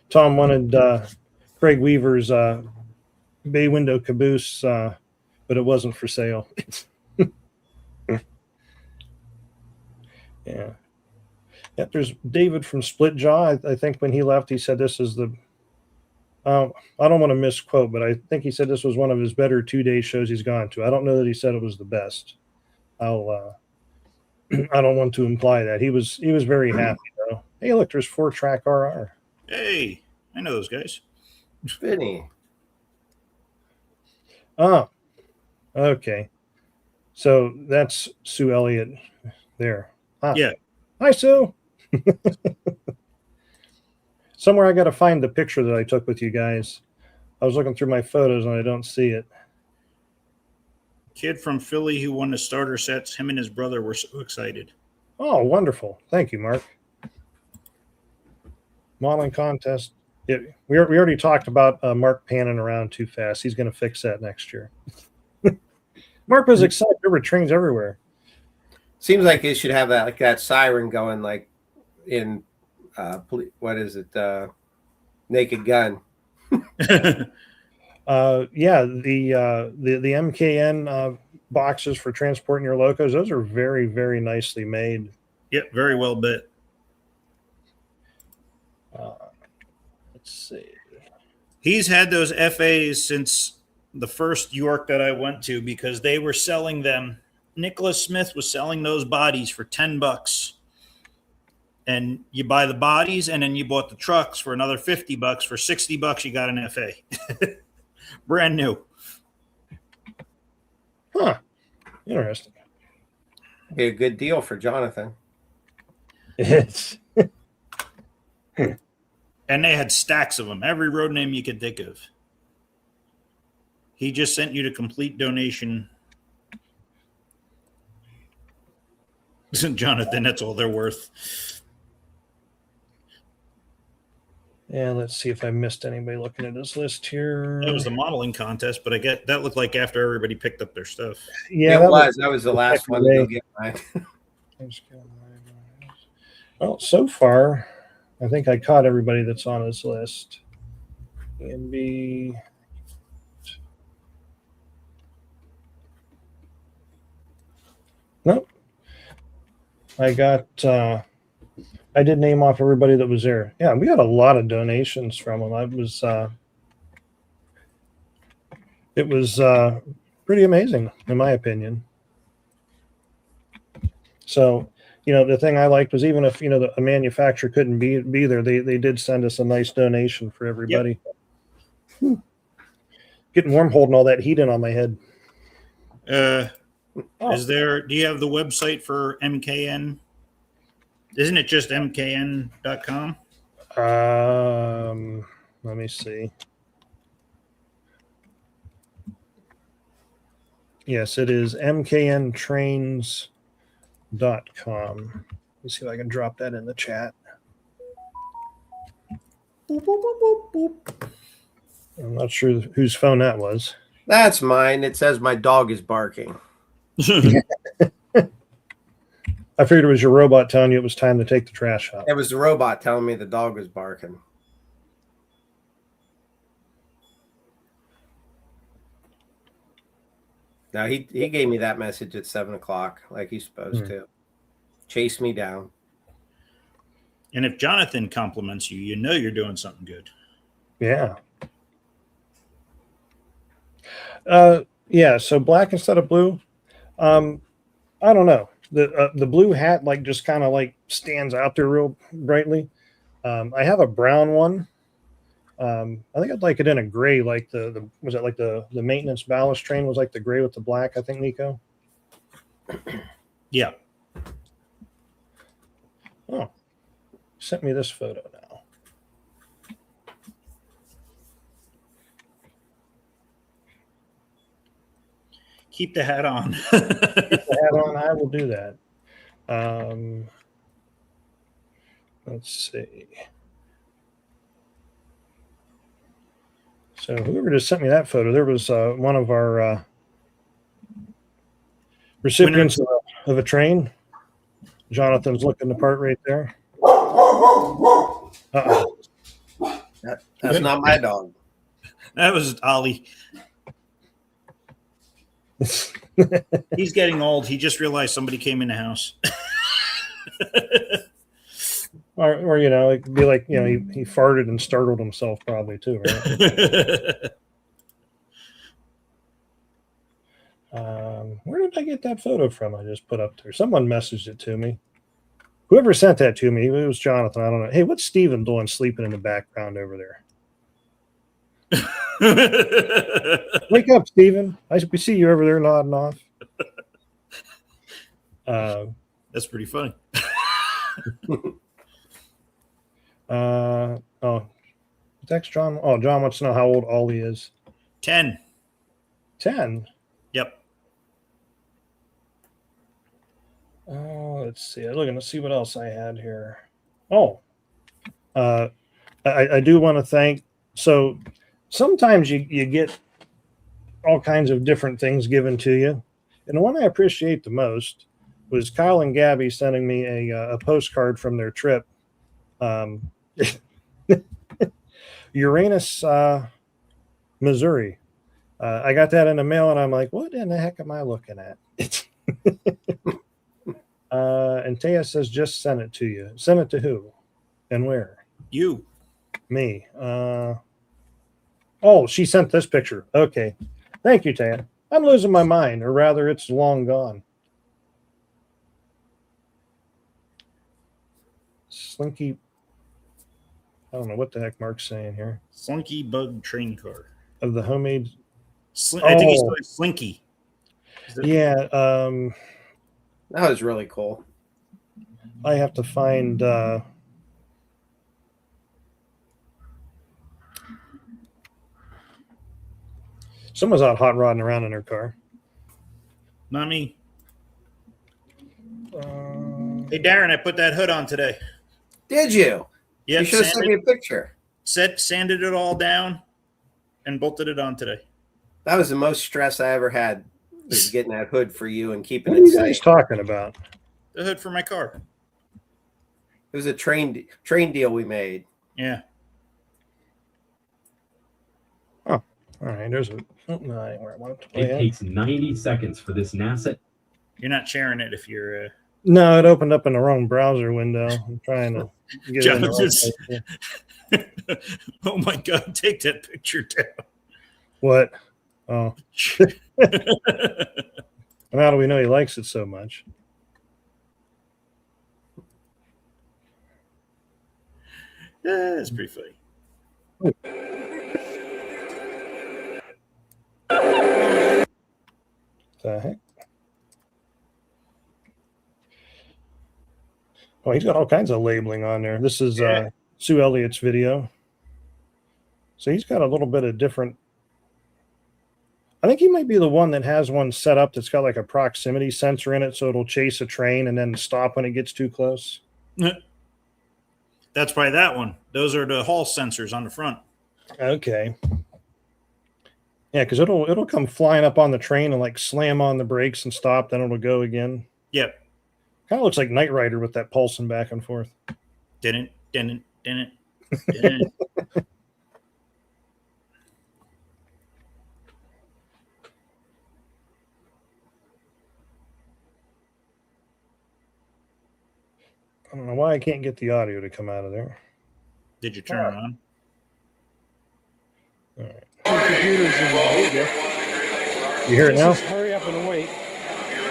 Tom wanted Craig Weaver's bay window caboose, but it wasn't for sale. Yeah. Yep, there's David from Split Jaw. I think when he left, he said this is the, I don't want to misquote, but I think he said this was one of his better 2-day shows he's gone to. I don't know that he said it was the best. I don't want to imply that. He was very happy though. Hey, look, there's 4-track RR. Hey, I know those guys. Vinny. Oh, okay. So that's Sue Elliott there. Ah. Yeah. Hi, Sue. Somewhere I got to find the picture that I took with you guys. I was looking through my photos and I don't see it. Kid from Philly who won the starter sets. Him and his brother were so excited. Oh, wonderful. Thank you, Mark. Modeling contest. Yeah, we already talked about Mark panning around too fast. He's going to fix that next year. Mark was excited. There were trains everywhere. Seems like it should have that siren going, like in what is it? Naked Gun. Yeah, the MKN boxes for transporting your locos, those are very, very nicely made. Yep, very well bit. Let's see. He's had those FAs since the first York that I went to, because they were selling them. Nicholas Smith was selling those bodies for $10. And you buy the bodies, and then you bought the trucks for another $50. For $60, you got an FA. Brand new. Huh. Interesting. Be a good deal for Jonathan. It's And they had stacks of them, every road name you could think of. He just sent you the complete donation. Jonathan, that's all they're worth. Yeah, let's see if I missed anybody looking at this list here. That was the modeling contest, but I get that looked like after everybody picked up their stuff. Yeah, it was. That was the last one to go get mine. Well, so far, I think I caught everybody that's on his list. B. Nope. I got, I did name off everybody that was there. Yeah, we got a lot of donations from them. I was, it was pretty amazing, in my opinion. So, the thing I liked was even if, a manufacturer couldn't be there, they did send us a nice donation for everybody. Yep. Getting warm holding all that heat in on my head. Do you have the website for MKN? Isn't it just mkn.com? Let me see. Yes, it is mkntrains.com. Let's see if I can drop that in the chat. Boop, boop, boop, boop, boop. I'm not sure whose phone that was. That's mine. It says my dog is barking. I figured it was your robot telling you it was time to take the trash out. It was the robot telling me the dog was barking. Now he gave me that message at 7 o'clock, like he's supposed to. Chase me down. And if Jonathan compliments you, you're doing something good. Yeah. Yeah. So black instead of blue. I don't know. The blue hat just kind of stands out there real brightly. I have a brown one. I think I'd like it in a gray, like was it like the maintenance ballast train was like the gray with the black, I think, Nico. Yeah. Oh, sent me this photo now. Keep the hat on. Keep the hat on. I will do that. Let's see. So whoever just sent me that photo, there was one of our recipients of a train. Jonathan's looking the part right there. Uh-oh. That's not my dog. That was Ollie. He's getting old. He just realized somebody came in the house. or it could be like, he farted and startled himself probably too, right? Where did I get that photo from? I just put up there. Someone messaged it to me. Whoever sent that to me, it was Jonathan. I don't know. Hey, what's Steven doing sleeping in the background over there? Wake up, Steven. We see you over there nodding off. That's pretty funny. Text John. Oh, John wants to know how old Ollie is. 10. 10? Yep. Let's see. I'm looking to see what else I had here. Oh, I do want to thank. So sometimes you get all kinds of different things given to you. And the one I appreciate the most was Kyle and Gabby sending me a postcard from their trip. Uranus, Missouri. I got that in the mail and I'm like, what in the heck am I looking at? And Taya says, just send it to you. Send it to who and where? You. Me. She sent this picture. Okay. Thank you, Taya. I'm losing my mind, or rather, it's long gone. Slinky. I don't know what the heck Mark's saying here. Slinky bug train car. Of the homemade. I think he's going Slinky. Yeah. That was really cool. I have to find. Someone's out hot rodding around in their car. Not me. Hey, Darren, I put that hood on today. Did you? Yeah. You should have sent me a picture. Sanded it all down and bolted it on today. That was the most stress I ever had, was getting that hood for you and keeping What are it you safe. guys talking about? The hood for my car. It was a train deal we made. Yeah. Oh, all right. There's a. Oh, no, where I want it to play. It takes 90 seconds for this NASA. You're not sharing it if you're. No, it opened up in the wrong browser window. I'm trying to get it in the right place. Oh my God! Take that picture down. What? Oh, and how do we know he likes it so much? That's pretty funny. The heck? Oh, he's got all kinds of labeling on there. This is Sue Elliott's video. So he's got a little bit of different. I think he might be the one that has one set up that's got like a proximity sensor in it, so it'll chase a train and then stop when it gets too close. That's probably that one. Those are the hall sensors on the front. Okay. Yeah, because it'll come flying up on the train and like slam on the brakes and stop, then it'll go again. Yep. Kind of looks like Knight Rider with that pulsing back and forth. Didn't. I don't know why I can't get the audio to come out of there. Did you turn it on? All right. The computer's in there. You hear it now? Just hurry up and wait.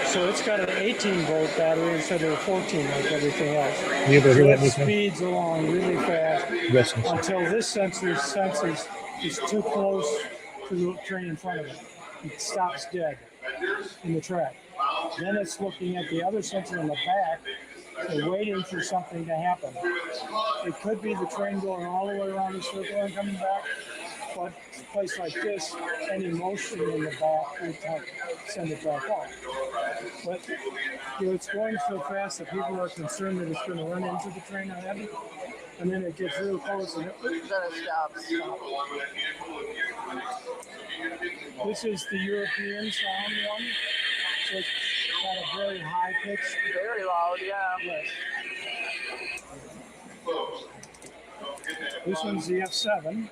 So it's got an 18-volt battery instead of a 14 like everything else. You able to hear that, It Nico? speeds along really fast Yes. until this sensor senses it's too close to the train in front of it. It stops dead in the track. Then it's looking at the other sensor in the back and waiting for something to happen. It could be the train going all the way around the circle and coming back, but a place like this, any motion in the back would send it back off. But it's going so fast that people are concerned that it's going to run into the train ahead, and then it gets real close and then it stops. This is the European sound one. So it's got a very high pitch. Very loud, yeah. Yes. This one's the F7.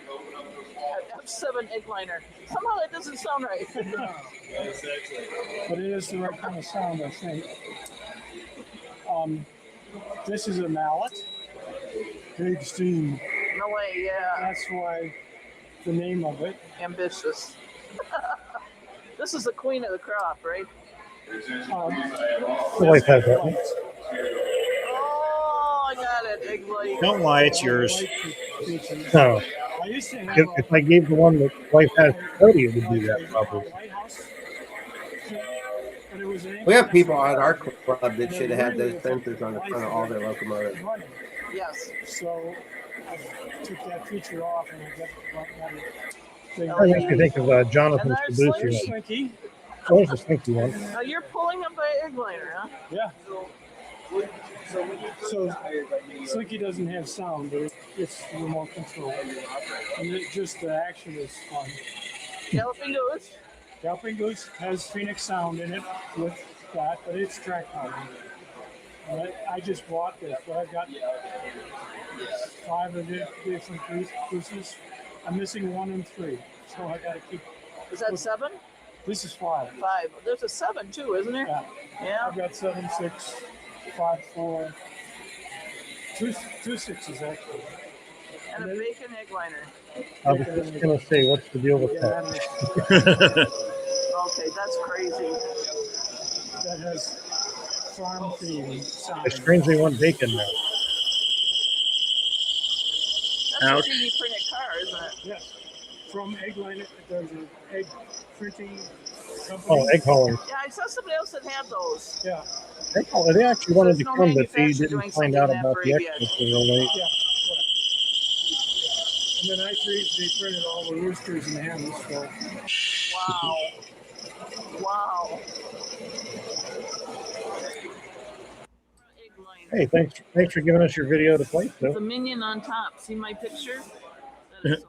F7 Eggliner. Somehow that doesn't sound right. But it is the right kind of sound, I think. This is a mallet. Big steam. No way, yeah. That's why the name of it. Ambitious. This is the queen of the crop, right? The wife has that one. Oh, I got it. Eggliner. Don't lie, it's yours. No. I used to have If I gave the one that wife has to Cody, it would do that probably. We have people on our club that should have had those sensors on the front of all their locomotives. Yes. So I took that feature off and I got the thing. That makes me think of Jonathan And there's Stabucci. Slinky. What was the slinky one? Now you're pulling them by Eggliner, huh? Yeah. So Slinky doesn't have sound, but it's remote control. And just the action is fun. Galloping Goose. Galloping Goose has Phoenix sound in it with that, but it's track power. And I just bought this, but I've got 5 of the different pieces. I'm missing 1 and 3, so I got to keep. Is that 7? This is 5. 5. There's a 7 too, isn't there? Yeah. Yeah. I've got 7, 6, 5, 4, 2 6s actually. And a bacon Eggliner. I was just going to say, what's the deal with that? Okay, that's crazy. That has farm theme sound. I strangely want bacon now. That's a 3D printed car, isn't it? Yes. From Eggliner, there's an egg printing company. Oh, egg haulers. Yeah, I saw somebody else that had those. Yeah. Egg haulers. They actually wanted to There's no come, but they manufacturer didn't doing find something out that about the brave expo yet. till real late. Yeah. And then I they printed all the roosters and hens. So. Wow. Wow. Hey, thanks for giving us your video to play. The So. minion on top. See my picture? That is so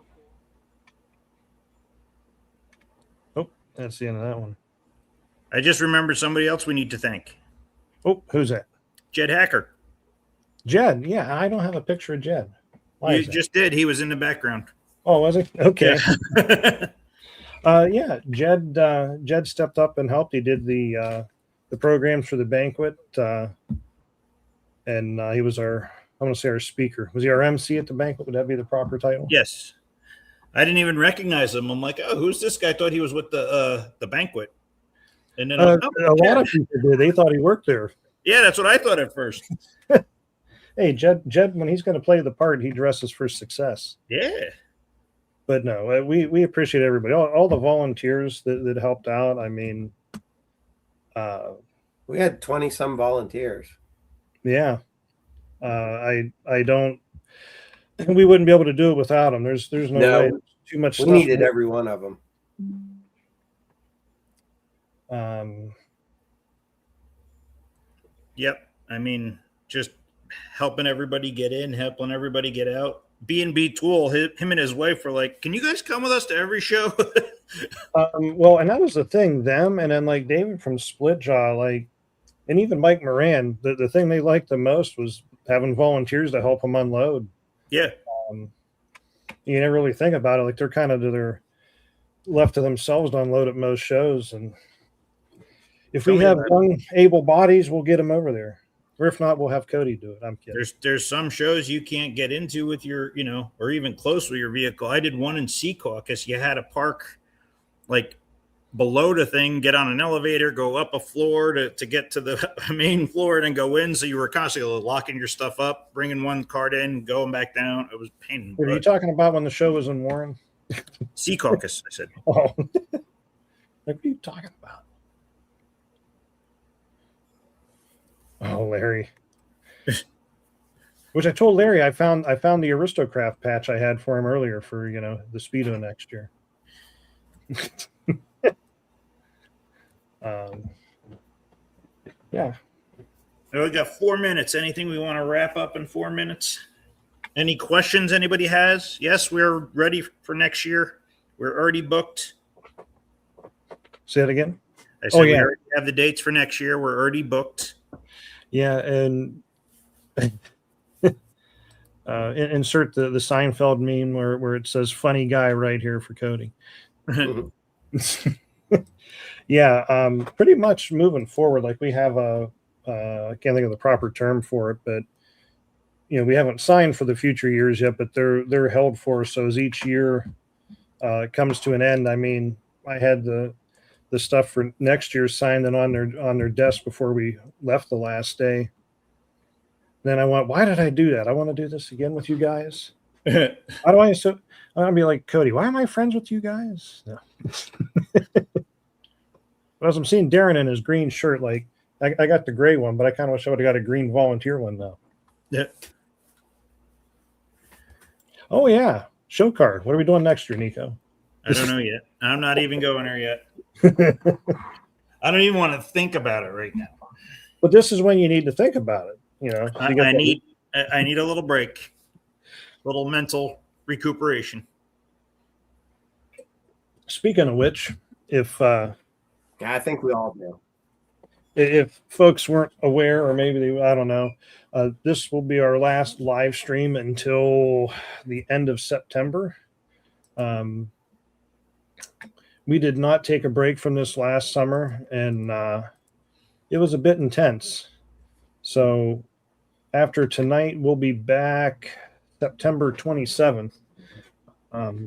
cool. Oh, that's the end of that one. I just remembered somebody else we need to thank. Oh, who's that? Jed Hacker. Jed. Yeah, I don't have a picture of Jed. Why You is that? just did. He was in the background. Oh, was it? Okay. Yeah. Yeah, Jed stepped up and helped. He did the programs for the banquet, and he was our, I want to say our speaker. Was he our MC at the banquet? Would that be the proper title? Yes. I didn't even recognize him. I'm like, oh, who's this guy? I thought he was with the banquet. And then A lot of people did. They thought he worked there. yeah, that's what I thought at first. Hey, Jed, when he's going to play the part, he dresses for success. Yeah. But no, we appreciate everybody, all the volunteers that helped out. I mean, We had 20 some volunteers. yeah, I don't. We wouldn't be able to do it without them. There's no No, way. There's too much We stuff. needed every one of them. Yep. I mean, just helping everybody get in, helping everybody get out. B&B Tool, him and his wife were like, can you guys come with us to every show? Well, and that was the thing. Them and then like David from Splitjaw, like, and even Mike Moran. The thing they liked the most was having volunteers to help them unload. Yeah. You never really think about it. Like they're kind of to their left to themselves to unload at most shows. And if we have young able bodies, we'll get them over there. Or if not, we'll have Cody do it. I'm kidding. There's some shows you can't get into with your, or even close with your vehicle. I did one in Secaucus. You had to park like below the thing, get on an elevator, go up a floor to get to the main floor and then go in. So you were constantly locking your stuff up, bringing one cart in, going back down. It was a pain in the butt. Are you talking about when the show was in Warren? Secaucus, I said. Oh, what are you talking about? Oh, Larry. Which I told Larry I found the aristo-craft patch I had for him earlier for the Speedo next year. Yeah. We got 4 minutes. Anything we want to wrap up in 4 minutes? Any questions anybody has? Yes, we're ready for next year. We're already booked. Say it again. I said we already have the dates for next year. We're already booked. Yeah, and insert the Seinfeld meme where it says "funny guy" right here for Cody. Yeah, pretty much moving forward. Like we have I can't think of the proper term for it, but we haven't signed for the future years yet, but they're held for us. So as each year comes to an end, I mean, I had the stuff for next year signed and on their desk before we left the last day. Then I went, why did I do that? I want to do this again with you guys. Why do I? So I'm gonna be like, Cody, why am I friends with you guys? No. But as I'm seeing Darren in his green shirt, like I got the gray one, but I kind of wish I would have got a green volunteer one now. Yeah. Oh yeah, show card. What are we doing next year, Nico? I don't know yet. I'm not even going there yet. I don't even want to think about it right now. But this is when you need to think about it. I need a little break, a little mental recuperation. Speaking of which, if I think we all do. If folks weren't aware, or maybe I don't know, this will be our last live stream until the end of September. We did not take a break from this last summer, and it was a bit intense. So after tonight, we'll be back September 27th. I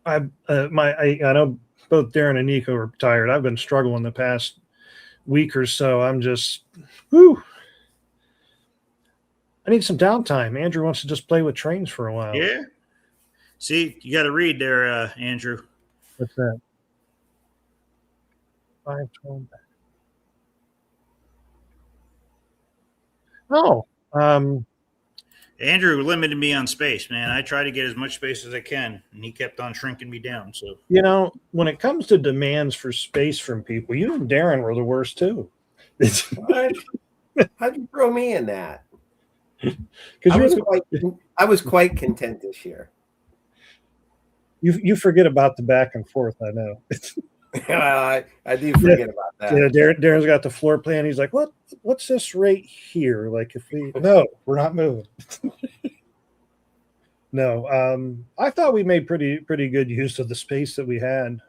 know both Darren and Nico are tired. I've been struggling the past week or so. I'm just, I need some downtime. Andrew wants to just play with trains for a while. Yeah. See, you got to read there, Andrew. What's that? 512. Oh, Andrew limited me on space, man. I try to get as much space as I can, and he kept on shrinking me down. So when it comes to demands for space from people, you and Darren were the worst too. What? How'd you throw me in that? Because I was quite content this year. You forget about the back and forth. I know. I do forget about that. Yeah, Darren's got the floor plan. He's like, what's this right here? Like we're not moving. No, I thought we made pretty good use of the space that we had.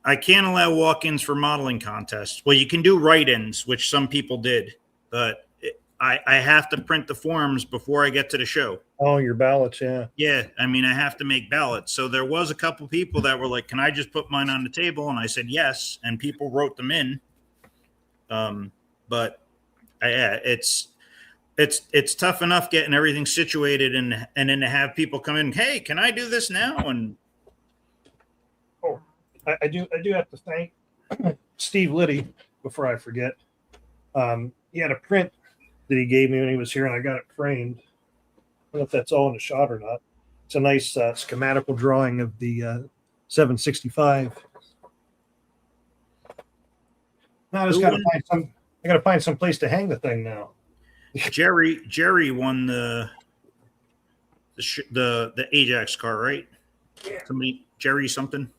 I can't allow walk-ins for modeling contests. Well, you can do write-ins, which some people did, but I have to print the forms before I get to the show. Oh, your ballots, yeah. Yeah, I mean, I have to make ballots. So there was a couple people that were like, "Can I just put mine on the table?" And I said yes, and people wrote them in. But yeah, it's tough enough getting everything situated, and then to have people come in. Hey, can I do this now? And I do have to thank Steve Liddy before I forget. He had a print that he gave me when he was here, and I got it framed. I don't know if that's all in the shot or not. It's a nice schematical drawing of the 765. Now I just got to find some. I got to find some place to hang the thing now. Jerry won the Ajax car, right? Yeah. Somebody, Jerry something.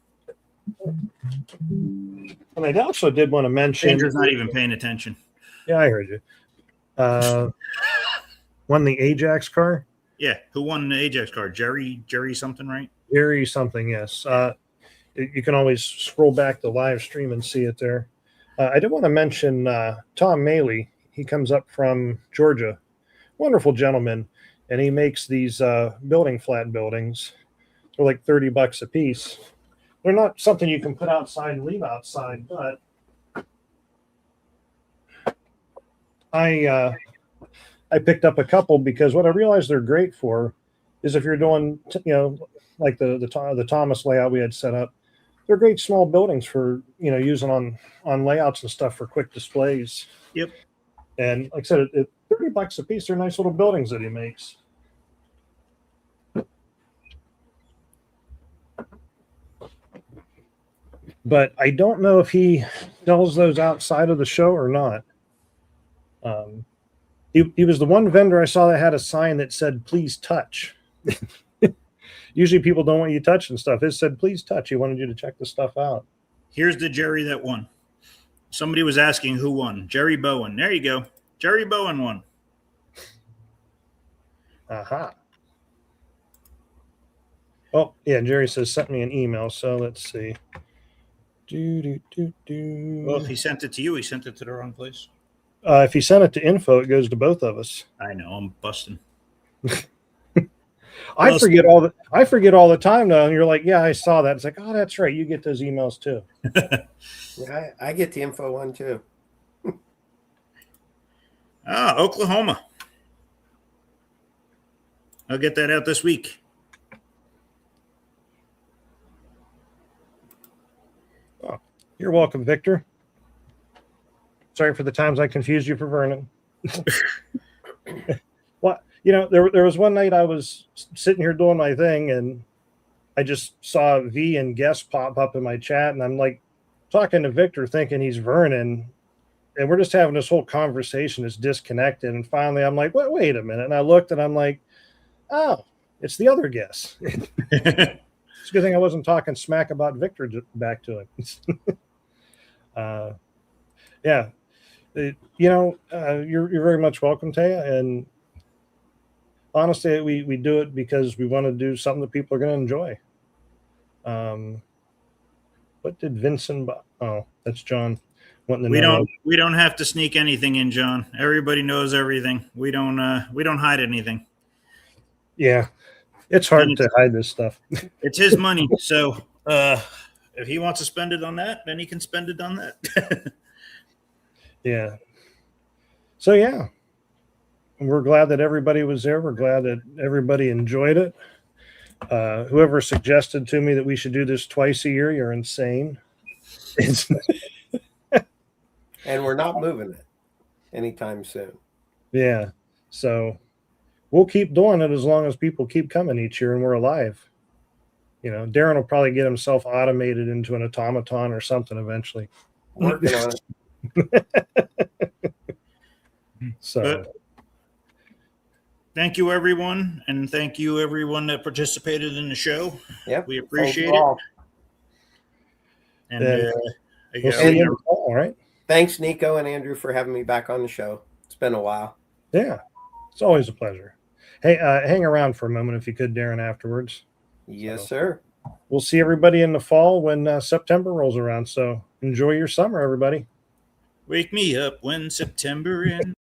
And I also did want to mention. Andrew's not even paying attention. Yeah, I heard you. Won the Ajax car? Yeah, who won the Ajax car? Jerry something, right? Jerry something, yes. You can always scroll back the live stream and see it there. I did want to mention Tom Maley. He comes up from Georgia. Wonderful gentleman. And he makes these flat buildings. They're like $30 a piece. They're not something you can put outside and leave outside, but I picked up a couple because what I realized they're great for is if you're doing, like the Thomas layout we had set up, they're great small buildings for, using on layouts and stuff for quick displays. Yep. And like I said, at $30 a piece, they're nice little buildings that he makes. But I don't know if he sells those outside of the show or not. He was the one vendor I saw that had a sign that said, "Please touch." Usually people don't want you touching stuff. It said, "Please touch." He wanted you to check the stuff out. Here's the Jerry that won. Somebody was asking who won. Jerry Bowen. There you go. Jerry Bowen won. Aha. Oh, yeah, Jerry says, sent me an email. So let's see. Well, if he sent it to you, he sent it to the wrong place. If he sent it to info, it goes to both of us. I know, I'm busting. I forget all the time though, and you're like, yeah, I saw that. It's like, oh, that's right. You get those emails too. Yeah, I get the info one too. Oklahoma. I'll get that out this week. Oh, you're welcome, Victor. Sorry for the times I confused you for Vernon. What? There was one night I was sitting here doing my thing, and I just saw V and guest pop up in my chat, and I'm like talking to Victor, thinking he's Vernon, and we're just having this whole conversation that's disconnected. And finally, I'm like, wait a minute, and I looked, and I'm like, oh, it's the other guest. It's a good thing I wasn't talking smack about Victor back to him. Yeah. You're very much welcome, Taya. And honestly, we do it because we want to do something that people are going to enjoy. What did Vincent? Oh, that's John. We don't have to sneak anything in, John. Everybody knows everything. We don't hide anything. Yeah, it's hard to hide this stuff. It's his money, so if he wants to spend it on that, then he can spend it on that. Yeah. So yeah, we're glad that everybody was there. We're glad that everybody enjoyed it. Whoever suggested to me that we should do this twice a year, you're insane. And we're not moving it anytime soon. Yeah. So we'll keep doing it as long as people keep coming each year and we're alive. Darren will probably get himself automated into an automaton or something eventually. Working on it. So thank you, everyone, and thank you, everyone that participated in the show. Yep, we appreciate it. All. And we'll see you all right. Thanks, Nico and Andrew, for having me back on the show. It's been a while. Yeah, it's always a pleasure. Hey, hang around for a moment if you could, Darren, afterwards. Yes, sir. We'll see everybody in the fall when September rolls around. So enjoy your summer, everybody. Wake me up when September ends.